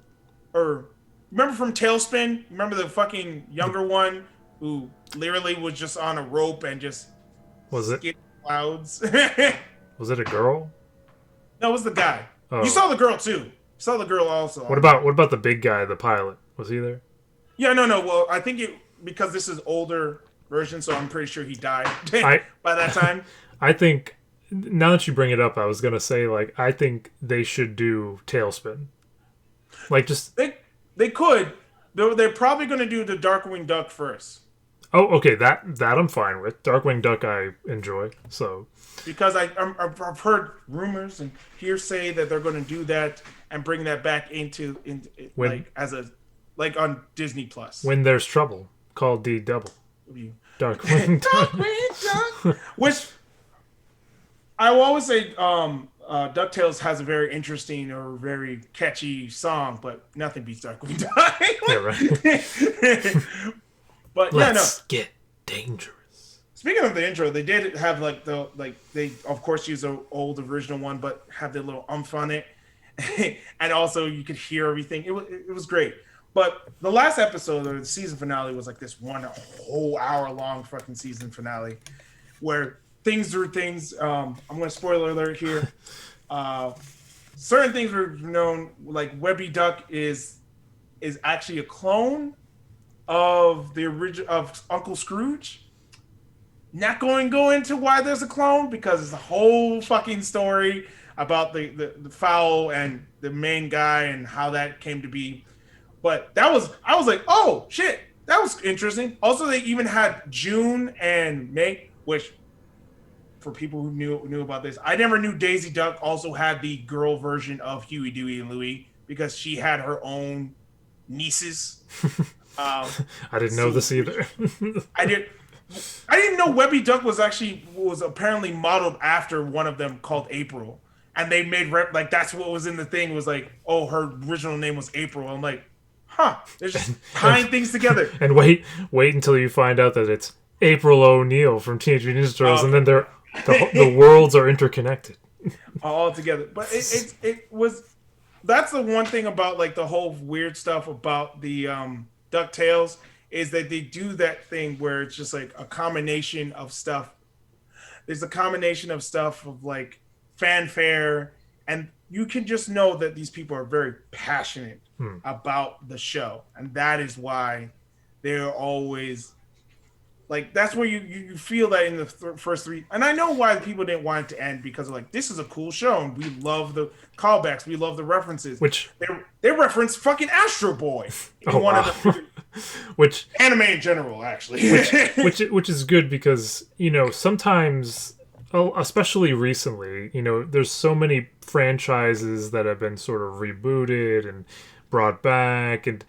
Or remember from Tailspin? Remember the fucking younger one who literally was just on a rope and just skid clouds? Was it a girl? No, it was the guy. Oh. You saw the girl too. You saw the girl also. What about the big guy, the pilot? Was he there? Yeah, no. Well, I think because this is older version, so I'm pretty sure he died by that time. I think now that you bring it up, I was gonna say I think they should do Tailspin. Just they could. They're probably gonna do the Darkwing Duck first. Oh, okay. That I'm fine with. Darkwing Duck I enjoy. So because I've heard rumors and hearsay that they're gonna do that and bring that back into on Disney Plus. When there's trouble. Called the Double. Darkwing Duck. Which I will always say DuckTales has a very interesting or very catchy song, but nothing beats Darkwing Duck. Yeah, right. But Let's get dangerous. Speaking of the intro, they did have they of course use an old original one, but have their little umph on it. And also you could hear everything. It was great. But the last episode or the season finale was like this one whole hour long fucking season finale where things. I'm going to spoiler alert here. Certain things were known, like Webby Duck is actually a clone of the original of Uncle Scrooge. Not going to go into why there's a clone because it's a whole fucking story about the fowl and the main guy and how that came to be. But I was like, oh shit, that was interesting. Also, they even had June and May, which for people who knew about this, I never knew Daisy Duck also had the girl version of Huey, Dewey, and Louie because she had her own nieces. I didn't know this either. I didn't know Webby Duck was apparently modeled after one of them called April, and they made like that's what was in the thing was like, oh, her original name was April. I'm like, huh? They're just tying things together. And wait until you find out that it's April O'Neil from Teenage Mutant Ninja Turtles, and then the worlds are interconnected all together. But it was that's the one thing about like the whole weird stuff about the DuckTales is that they do that thing where it's just like a combination of stuff. There's a combination of stuff of like fanfare, and you can just know that these people are very passionate about the show, and that is why they're always like that's where you feel that in the first three. And I know why people didn't want it to end because like this is a cool show and we love the callbacks, we love the references. Which they reference fucking Astro Boy in one of the which anime in general actually. which is good because sometimes, especially recently, there's so many franchises that have been sort of rebooted and brought back, and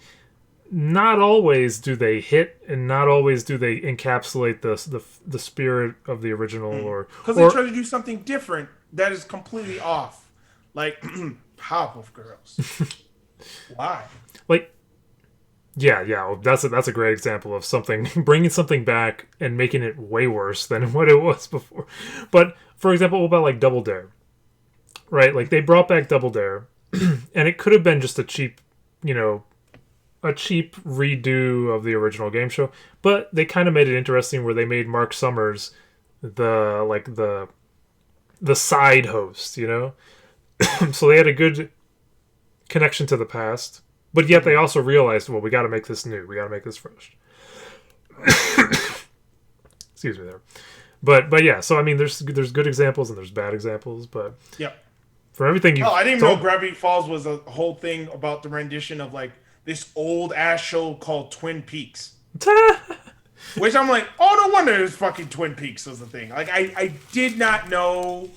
not always do they hit, and not always do they encapsulate the spirit of the original, or because they try to do something different that is completely off, like Powerpuff Girls. Why? Like, yeah, that's a great example of something bringing something back and making it way worse than what it was before. But for example, what about like Double Dare, right? Like they brought back Double Dare, and it could have been just a cheap redo of the original game show, but they kind of made it interesting where they made Mark Summers the side host, so they had a good connection to the past, but yet they also realized, well, we got to make this new, we got to make this fresh. Excuse me there, but yeah. So I mean, there's good examples and there's bad examples, but yep. For everything I didn't know Gravity Falls was a whole thing about the rendition of like this old ass show called Twin Peaks. Which I'm like, oh, no wonder it's fucking Twin Peaks was the thing. Like, I did not know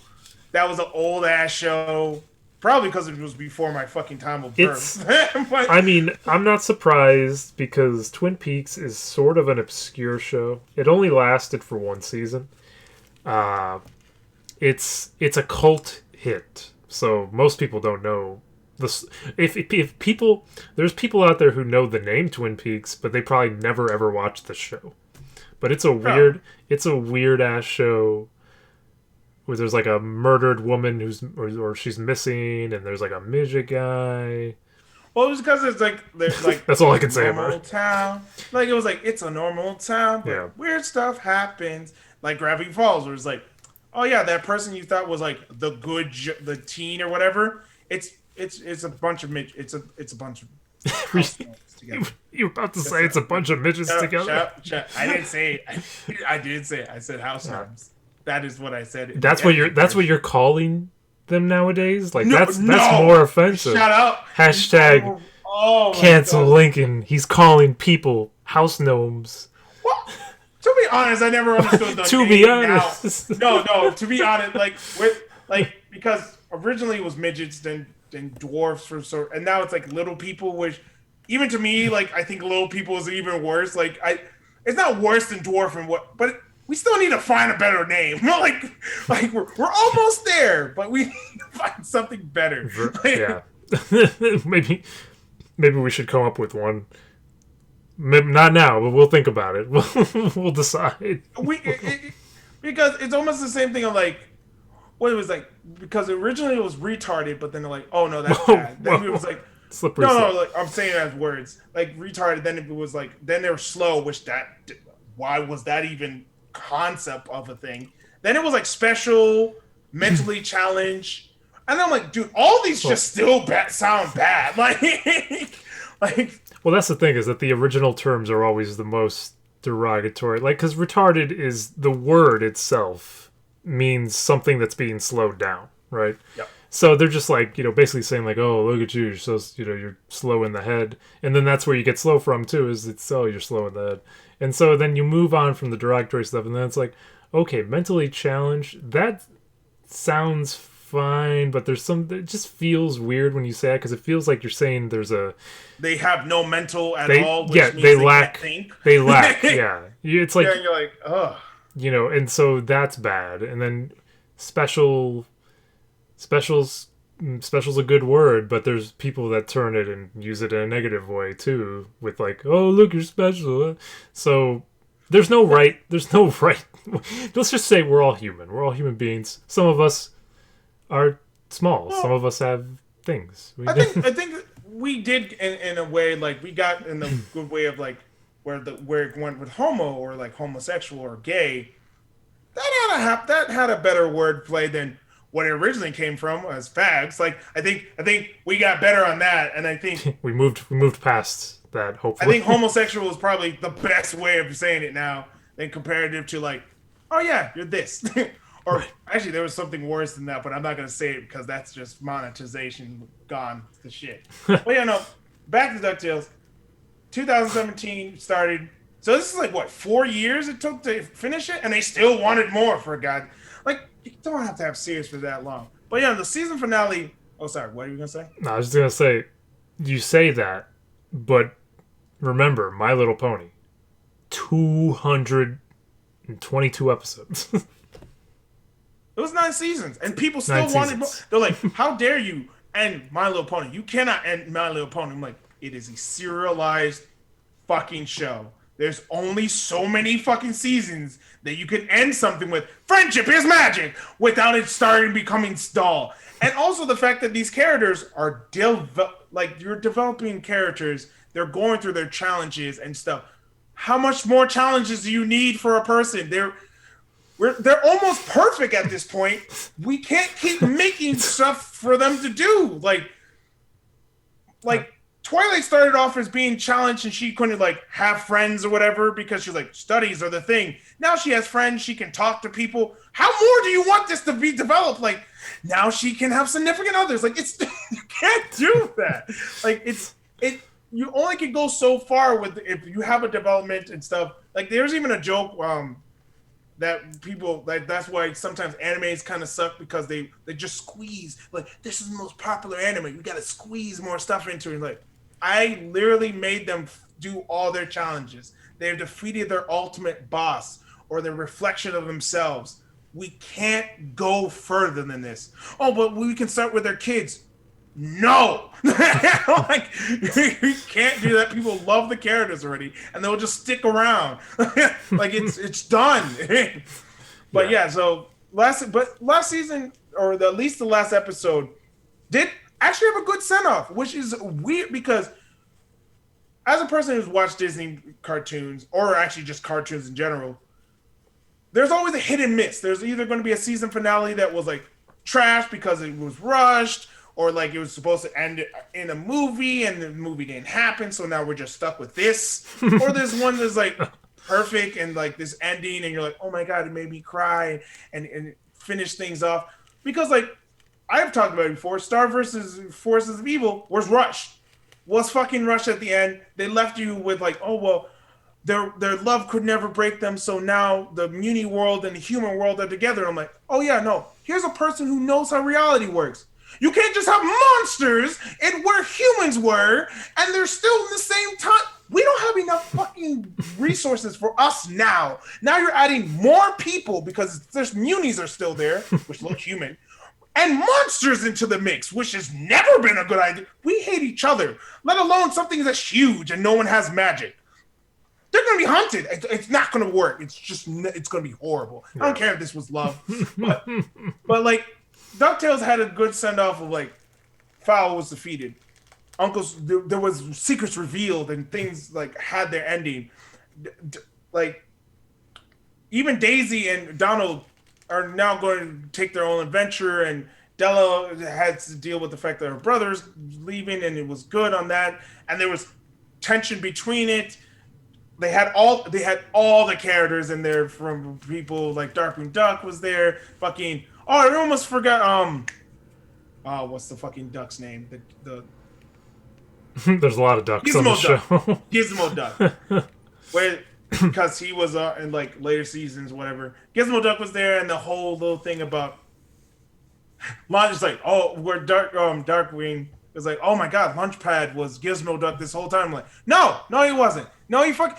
that was an old ass show. Probably because it was before my fucking time of birth. But, I mean, I'm not surprised because Twin Peaks is sort of an obscure show. It only lasted for one season. It's a cult hit, so most people don't know. If people, there's people out there who know the name Twin Peaks, but they probably never ever watched the show. But it's a weird ass show where there's like a murdered woman or she's missing, and there's like a midget guy. Well, it was because it's like there's like that's all I can say about it. Town, like it was like it's a normal town, but yeah. Weird stuff happens. Like Gravity Falls, where it's like, oh yeah, that person you thought was like the teen or whatever. It's a bunch of it's a bunch of together. You're about to say it's a bunch of midgets together? I didn't say it. I did say it. I said house gnomes. That is what I said. That's what you're calling them nowadays? Like that's more offensive. Shut up. Hashtag cancel Lincoln. He's calling people house gnomes. What? To be honest, I never understood the to be honest. No, to be honest, because originally it was midgets, then dwarfs and now it's like little people, which even to me, like I think little people is even worse. Like it's not worse than dwarf but we still need to find a better name. like we're almost there, but we need to find something better. Yeah. maybe we should come up with one. Maybe not now, but we'll think about it. We'll decide. Because it's almost the same thing of like, what it was like, because originally it was retarded, but then they're like, oh no, that's bad. Then it was like, slippery no, like I'm saying it as words. Like retarded, then it was like, then they were slow, why was that even concept of a thing? Then it was like special, mentally challenged. And I'm like, dude, all these just still sound bad. Like, well, that's the thing, is that the original terms are always the most derogatory. Like, because retarded is the word itself means something that's being slowed down, right? Yep. So they're just like, basically saying like, oh, look at you, you're so, you're slow in the head. And then that's where you get slow from too, is it's, oh, you're slow in the head. And so then you move on from the derogatory stuff, and then it's like, okay, mentally challenged, that sounds fine, but it just feels weird when you say it, because it feels like you're saying they have no mental at all, which means they lack, can't think. They lack, yeah. It's like, and you're like, ugh. And so that's bad. And then special's a good word, but there's people that turn it and use it in a negative way too, with like, oh, look, you're special. So there's no right. Let's just say we're all human. We're all human beings. Some of us are small. Some of us have things. I think we did in a way, like we got in the good way of like where it went with homo or like homosexual or gay. That had a better wordplay than what it originally came from as fags. Like I think we got better on that, and I think we moved past that. Hopefully, I think homosexual is probably the best way of saying it now than comparative to like, oh yeah, you're this. Or actually, there was something worse than that, but I'm not gonna say it because that's just monetization gone to shit. But yeah, no. Back to DuckTales. 2017 started. So this is like what 4 years it took to finish it, and they still wanted more. For God, like you don't have to have series for that long. But yeah, the season finale. Oh, sorry. What are you gonna say? No, I was just gonna say, you say that, but remember, My Little Pony, 222 episodes. It was 9 seasons, and people still wanted more. They're like, how dare you end My Little Pony? You cannot end My Little Pony. I'm like, it is a serialized fucking show. There's only so many fucking seasons that you can end something with. Friendship is magic without it starting becoming dull. And also the fact that these characters are you're developing characters. They're going through their challenges and stuff. How much more challenges do you need for a person? They're almost perfect at this point. We can't keep making stuff for them to do. Like Twilight started off as being challenged and she couldn't like have friends or whatever because she's like, studies are the thing. Now she has friends. She can talk to people. How more do you want this to be developed? Like now she can have significant others. Like you can't do that. Like you only can go so far with if you have a development and stuff. Like there's even a joke that people that's why sometimes animes kind of suck because they just squeeze. Like this is the most popular anime. We got to squeeze more stuff into it. Like I literally made them do all their challenges. They've defeated their ultimate boss or the reflection of themselves. We can't go further than this. Oh, but we can start with their kids. No, like we can't do that. People love the characters already, and they'll just stick around. Like it's done. But yeah, so last season, or at least the last episode, did actually have a good send off, which is weird because as a person who's watched Disney cartoons or actually just cartoons in general, there's always a hit and miss. There's either going to be a season finale that was like trash because it was rushed. Or like it was supposed to end in a movie and the movie didn't happen, so now we're just stuck with this. Or there's one that's like perfect and like this ending and you're like, oh my God, it made me cry and finish things off. Because like I've talked about it before, Star versus Forces of Evil was rushed. Was fucking rushed at the end. They left you with like, oh well, their love could never break them, so now the Muni world and the human world are together. I'm like, oh yeah, no. Here's a person who knows how reality works. You can't just have monsters and where humans were, and they're still in the same time. We don't have enough fucking resources for us now. Now you're adding more people because there's munis are still there, which look human, and monsters into the mix, which has never been a good idea. We hate each other, let alone something that's huge and no one has magic. They're going to be hunted. It's not going to work. It's going to be horrible. I don't care if this was love, but like, DuckTales had a good send-off of, like, Fowl was defeated. There was secrets revealed and things, like, had their ending. Like, even Daisy and Donald are now going to take their own adventure, and Della had to deal with the fact that her brother's leaving, and it was good on that. And there was tension between it. They had all the characters in there from people, like Darkwing Duck was there, fucking... Oh, I almost forgot. what's the fucking duck's name? The There's a lot of ducks on the Gizmo show. Duck. Gizmo Duck. Where because he was in like later seasons, whatever. Gizmo Duck was there, and the whole little thing about Launch is like, oh, we're Darkwing was like, oh my god, Launchpad was Gizmo Duck this whole time. I'm like, no, he wasn't. No, he fuck.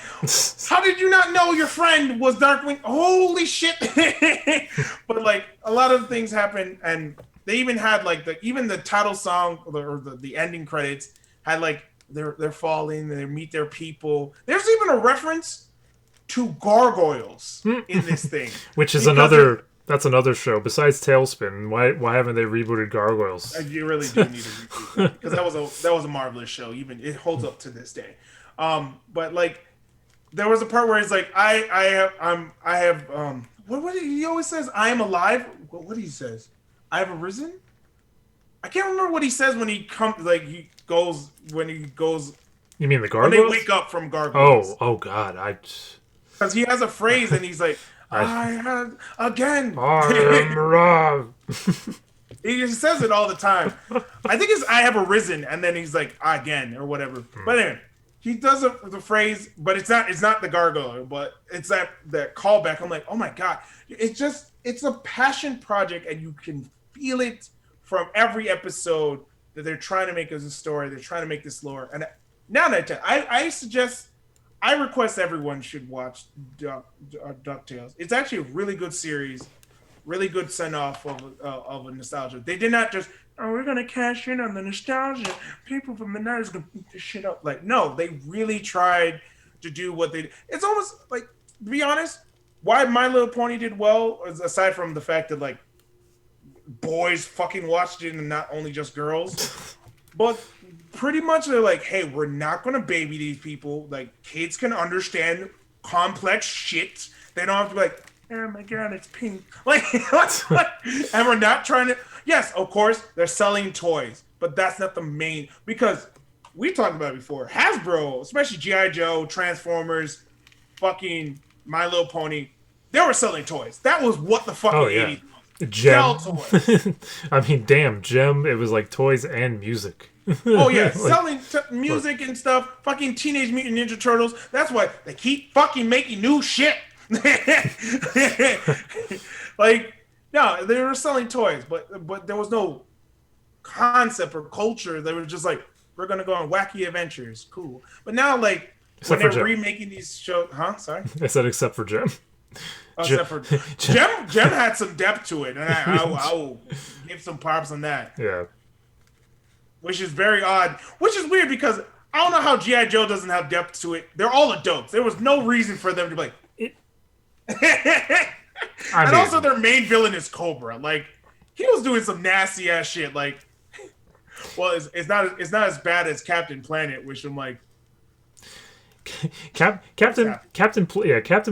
How did you not know your friend was Darkwing? Holy shit! But like a lot of things happen, and they even had like the title song or the ending credits had like they're falling, they meet their people. There's even a reference to gargoyles in this thing, Which is another. That's another show besides Tailspin. Why haven't they rebooted Gargoyles? You really do need to reboot it because that was a marvelous show. Even it holds up to this day. But like there was a part where he's like, I have what he always says, I am alive. What he says? I have arisen. I can't remember what he says when he comes. Like he goes. You mean the when Gargoyles? they wake up from gargoyles. Oh God! Because he has a phrase and he's like, I have again. I am Rob. He just says it all the time. I think it's I have arisen, and then he's like again or whatever. But anyway, he does the phrase, but it's not the gargoyle, but it's that callback. I'm like, oh my god, it's a passion project, and you can feel it from every episode that they're trying to make as a story. They're trying to make this lore, and now that I request everyone should watch DuckTales. It's actually a really good series, really good send off of a nostalgia. They did not just, oh, we're gonna cash in on the nostalgia. People from the 90s gonna beat this shit up. Like, no, they really tried to do what they did. It's almost like, to be honest, why My Little Pony did well, aside from the fact that like boys fucking watched it and not only just girls, but pretty much they're like, hey, we're not gonna baby these people. Like, kids can understand complex shit. They don't have to be like, oh my god, it's pink. Like, and we're not trying to. Yes, of course, they're selling toys, but that's not the main. Because we talked about it before. Hasbro, especially G.I. Joe, Transformers, fucking My Little Pony, they were selling toys. That was what the fucking 80s was. Gem. Sell toys. I mean, damn, Gem. It was like toys and music. Oh yeah, selling music and stuff. Fucking Teenage Mutant Ninja Turtles. That's why they keep fucking making new shit. Like, no, they were selling toys, but there was no concept or culture. They were just like, we're gonna go on wacky adventures, cool. But now, like, Except when they're remaking these shows, Sorry. I said except for Gem. Except for Gem had some depth to it, and I will give some props on that. Yeah. Which is very odd. Which is weird because I don't know how G.I. Joe doesn't have depth to it. They're all adults. There was no reason for them to be like. Also, their main villain is Cobra. Like, he was doing some nasty ass shit. Like, well, it's not as bad as Captain Planet, which I'm like. Captain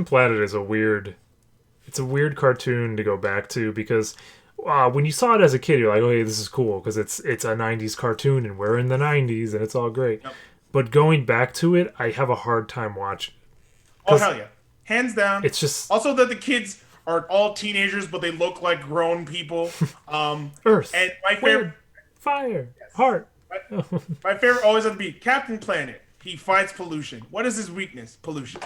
Planet is a weird. It's a weird cartoon to go back to because. When you saw it as a kid, you're like, "Oh, hey, this is cool," because it's a '90s cartoon and we're in the '90s and it's all great. Yep. But going back to it, I have a hard time watching. Oh hell yeah, hands down. It's just also that the kids are all teenagers, but they look like grown people. Earth and my favorite, fire, yes. Heart. My favorite always has to be Captain Planet. He fights pollution. What is his weakness? Pollution.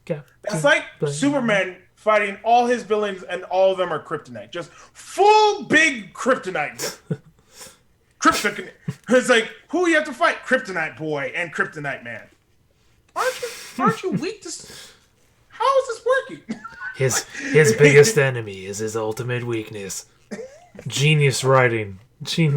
That's like Superman fighting all his villains, and all of them are kryptonite. Just full big kryptonite. Kryptonite. It's like, who you have to fight? Kryptonite boy and Kryptonite man. Aren't you weak to? How is this working? His biggest enemy is his ultimate weakness. Genius writing. 10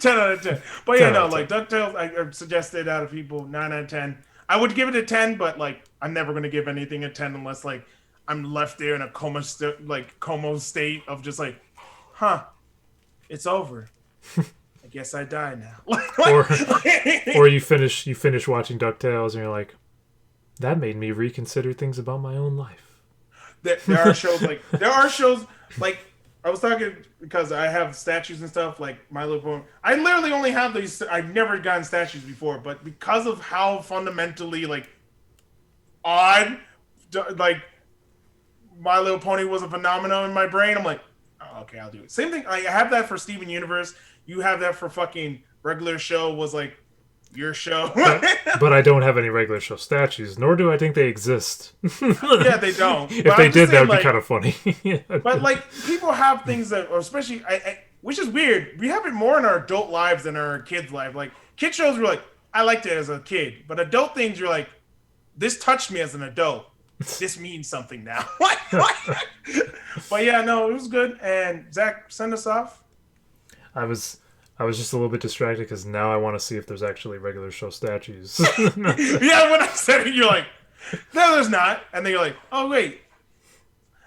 out of 10. But yeah, no, like DuckTales, I suggested out of people 9 out of 10. I would give it a 10, but like I'm never gonna give anything a 10 unless like I'm left there in a coma state of just like, it's over. I guess I die now. or you finish watching DuckTales and you're like, that made me reconsider things about my own life. There are shows like I was talking because I have statues and stuff like My Little Pony. I literally only have these. I've never gotten statues before, but because of how fundamentally like odd, like My Little Pony was a phenomenon in my brain, I'm like, okay, I'll do it. Same thing. I have that for Steven Universe. You have that for fucking regular show. Was like your show. but I don't have any regular show statues, nor do I think they exist. Yeah, they don't. If they did, that would be kind of funny. But like, people have things that, or especially, which is weird. We have it more in our adult lives than our kids' life. Like kid shows, we're like, I liked it as a kid, but adult things, you're like, this touched me as an adult. This means something now. But yeah, no, it was good. And Zach, send us off. I was just a little bit distracted because now I want to see if there's actually regular show statues. Yeah, when I said it, you're like, no, there's not. And then you're like, oh wait,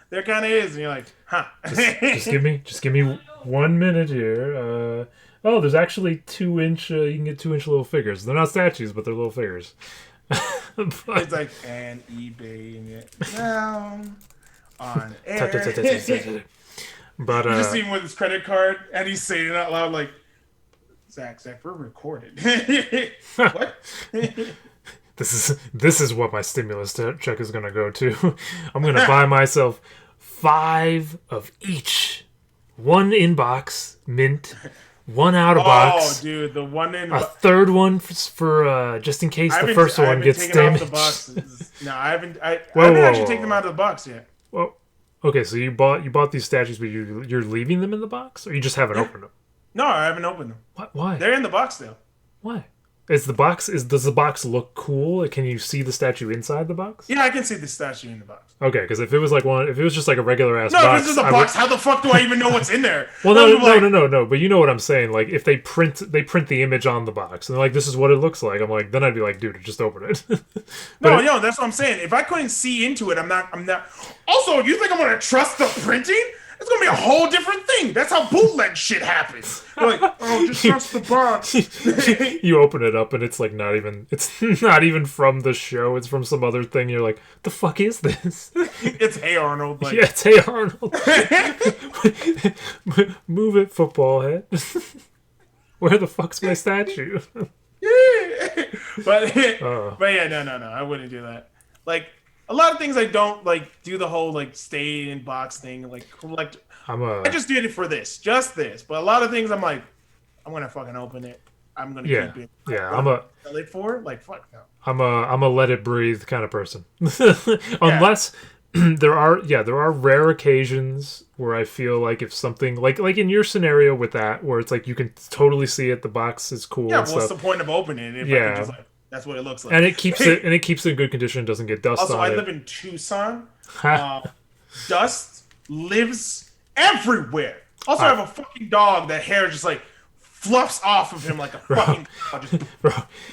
there kind of is. And you're like, huh. just give me 1 minute here. Oh, there's actually 2-inch. You can get 2-inch little figures. They're not statues, but they're little figures. It's like, and eBaying it down on air. But you just see him with his credit card, and he's saying it out loud like, Zach, we're recorded. What? This is what my stimulus check is gonna go to. I'm gonna buy myself 5 of each. 1 in box, mint. 1 out of box. Oh, dude, the one in a third one for just in case the first one gets damaged. Off the boxes. No, I haven't. I haven't actually taken them out of the box yet. Well, okay, so you bought these statues, but you're leaving them in the box, or you just haven't opened them? No, I haven't opened them. What? Why? They're in the box still. Why? Does the box look cool? Can you see the statue inside the box? Yeah, I can see the statue in the box. Okay, because if it was just like a regular ass box, if it's just a box, how the fuck do I even know what's in there? Well, no. But you know what I'm saying. Like, if they print the image on the box, and they're like, this is what it looks like. I'm like, then I'd be like, dude, just open it. No, that's what I'm saying. If I couldn't see into it, I'm not. Also, you think I'm gonna trust the printing? It's gonna be a whole different thing. That's how bootleg shit happens. You're like, oh, just trust the box. You open it up and it's like it's not even from the show. It's from some other thing. You're like, the fuck is this? It's Hey Arnold. Like. Yeah, it's Hey Arnold. Move it, football head. Where the fuck's my statue? But yeah, no, I wouldn't do that. Like, a lot of things I don't like do the whole like stay in box thing, like collect. I just did it for just this. But a lot of things I'm like, I'm gonna fucking open it. I'm gonna keep it. Yeah, sell it for like fuck no. I'm a let it breathe kind of person. Unless there are rare occasions where I feel like if something like in your scenario with that, where it's like you can totally see it, the box is cool. Yeah, what's the point of opening it? If I can just like, that's what it looks like. And it keeps it in good condition, doesn't get dust also, on it. I live in Tucson. Dust lives everywhere. Also, I have a fucking dog that hair just like fluffs off of him like a fucking bro.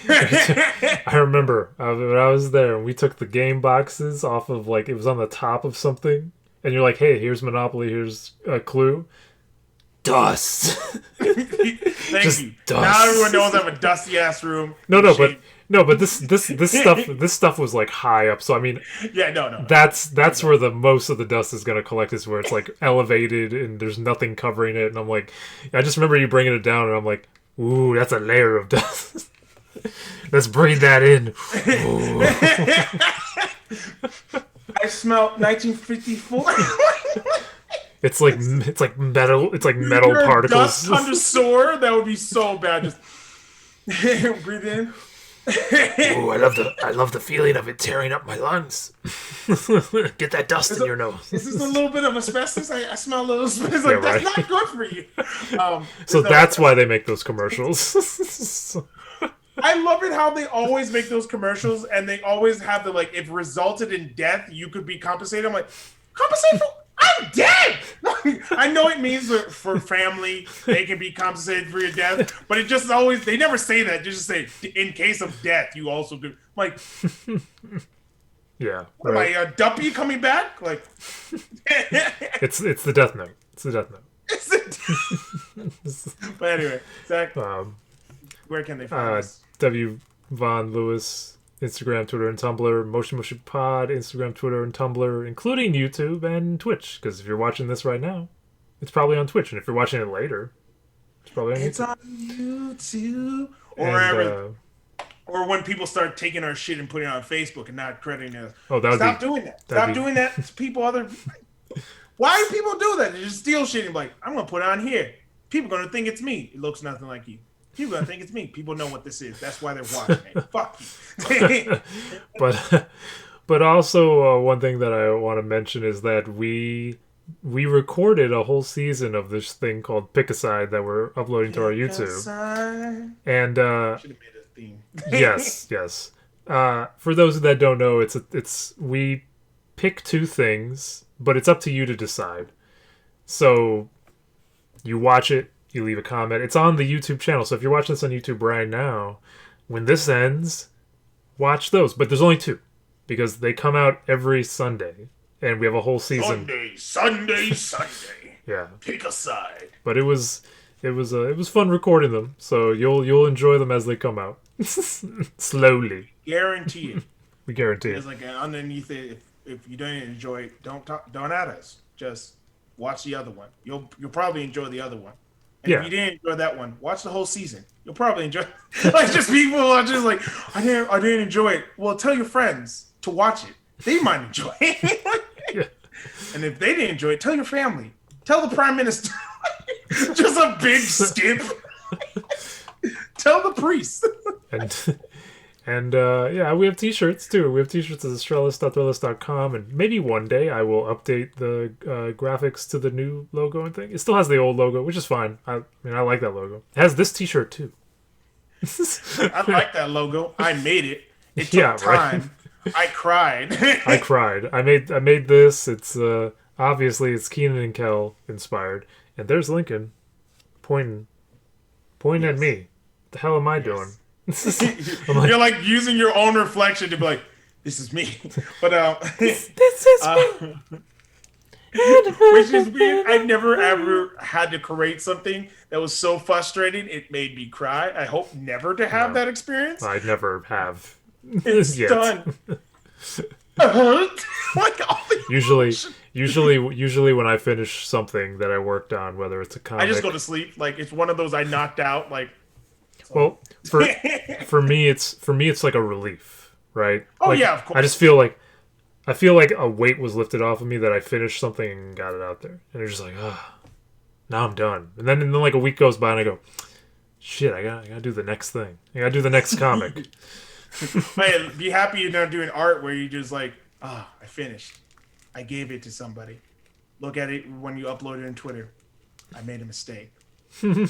I remember when I was there and we took the game boxes off of, like, it was on the top of something, and you're like, hey, here's Monopoly, here's a Clue. Dust. Thank you. Dust. Now everyone knows I have a dusty ass room. But this stuff was like high up. So I mean, yeah, no. That's where the most of the dust is gonna collect, is where it's like elevated and there's nothing covering it. And I'm like, I just remember you bringing it down, and I'm like, ooh, that's a layer of dust. Let's breathe that in. I smell 1954. It's like metal. It's like metal particles. Dust connoisseur. That would be so bad. Just breathe in. Ooh, I love the feeling of it tearing up my lungs. Get that dust in your nose. This is a little bit of asbestos. I smell a little asbestos. Like, that's not good for you. So that's why they make those commercials. I love it how they always make those commercials, and they always have the, like, if resulted in death, you could be compensated. I'm like, compensate for? I'm dead! I know it means for family, they can be compensated for your death, but it just always, they never say that. They just say, in case of death, you also do. Like, yeah. What, right. Am I a duppy coming back? Like, it's the death note. It's the death note. But anyway, Zach, where can they find us? W. Von Lewis. Instagram, Twitter, and Tumblr. Moshi Pod, Instagram, Twitter, and Tumblr, including YouTube and Twitch. Because if you're watching this right now, it's probably on Twitch. And if you're watching it later, it's probably on YouTube. It's on YouTube. Or wherever. Or when people start taking our shit and putting it on Facebook and not crediting us. Oh, Stop doing that. Stop doing that to people other... Why do people do that? They just steal shit and be like, I'm gonna put it on here. People gonna think it's me. It looks nothing like you. People gonna think it's me. People know what this is. That's why they're watching it. Fuck you. But also one thing that I want to mention is that we recorded a whole season of this thing called Pick a Side that we're uploading to our YouTube. And should have made a theme. yes. For those that don't know, it's we pick two things, but it's up to you to decide. So you watch it, you leave a comment. It's on the YouTube channel. So if you're watching this on YouTube right now, when this ends, watch those. But there's only two because they come out every Sunday, and we have a whole season. Sunday. Yeah. Pick a side. But it was fun recording them. So you'll enjoy them as they come out. Slowly. Guarantee it. We guarantee it. There's like underneath it. If you don't enjoy it, don't add us. Just watch the other one. You'll probably enjoy the other one. And if you didn't enjoy that one, watch the whole season. You'll probably enjoy. Like just people are just like, I didn't enjoy it. Well, tell your friends to watch it. They might enjoy it. Yeah. And if they didn't enjoy it, tell your family. Tell the prime minister. Just a big skip. Tell the priest. And we have t-shirts too. We have t-shirts at astralis.thrillist.com, and maybe one day I will update the graphics to the new logo and thing. It still has the old logo, which is fine. I like that logo. It has this t-shirt too. I like that logo. I made it. It took time. Right? I cried. I cried. I made this. It's obviously it's Keenan and Kel inspired, and there's Lincoln pointing at me. What the hell am I doing? You're like using your own reflection to be like, this is me. But this is me. Which is weird. I never ever had to create something that was so frustrating it made me cry. I hope never to have that experience. I never have. It's done. Like usually when I finish something that I worked on, whether it's a comic, I just go to sleep. Like it's one of those I knocked out. Like, well, for me it's like a relief, right? Oh like, yeah, of course. I just feel like a weight was lifted off of me that I finished something and got it out there, and it's just like, now I'm done. And then like a week goes by and I go, shit, I gotta do the next thing. I gotta do the next comic. Man, be happy you're not doing art where you just like, I finished. I gave it to somebody. Look at it when you upload it on Twitter. I made a mistake. You're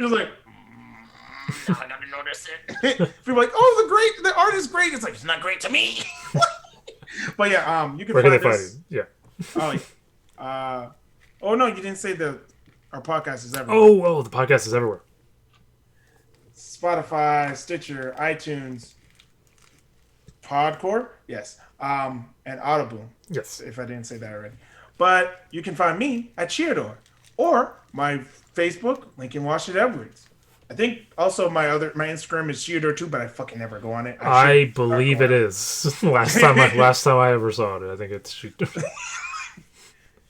like, I gotta notice it. If you're like, the art is great. It's like, it's not great to me. But yeah, you can Where find can they us. find you? Yeah. Oh no, you didn't say our podcast is everywhere. Oh, the podcast is everywhere. Spotify, Stitcher, iTunes, Podcore, yes, and Audible. Yes. If I didn't say that already. But you can find me at Cheerdor or my Facebook, Lincoln Washington Edwards. I think also my Instagram is Cheerdor too, but I fucking never go on it. I believe it is. Last time I ever saw it, I think it's Cheerdor.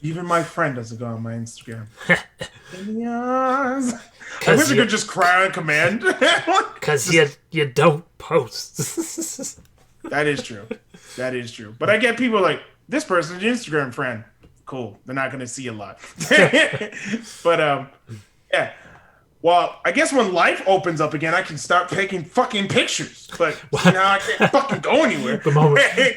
Even my friend doesn't go on my Instagram. I wish I could just cry on command. Because you don't post. That is true. But I get people like, this person's an Instagram friend. Cool. They're not going to see a lot. But, yeah. Well, I guess when life opens up again, I can start taking fucking pictures. But now I can't fucking go anywhere. The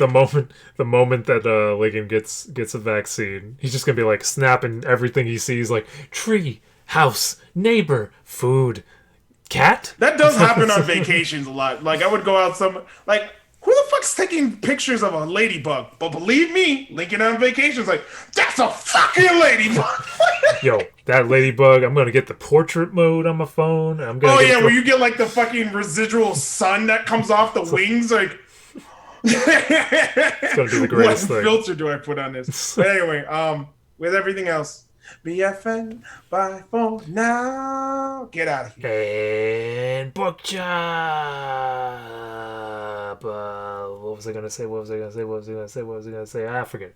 moment that Lincoln gets a vaccine, he's just gonna be like snapping everything he sees, like tree, house, neighbor, food, cat. That does happen on vacations a lot. Like I would go out who the fuck's taking pictures of a ladybug? But believe me, Lincoln on vacation's like, that's a fucking ladybug. Yo, that ladybug, I'm gonna get the portrait mode on my phone. Where you get like the fucking residual sun that comes off the wings, like it's gonna be the greatest thing. What filter do I put on this? But anyway, with everything else, BFN, bye for now. Get out of here. And book job. What was I gonna say? I forget.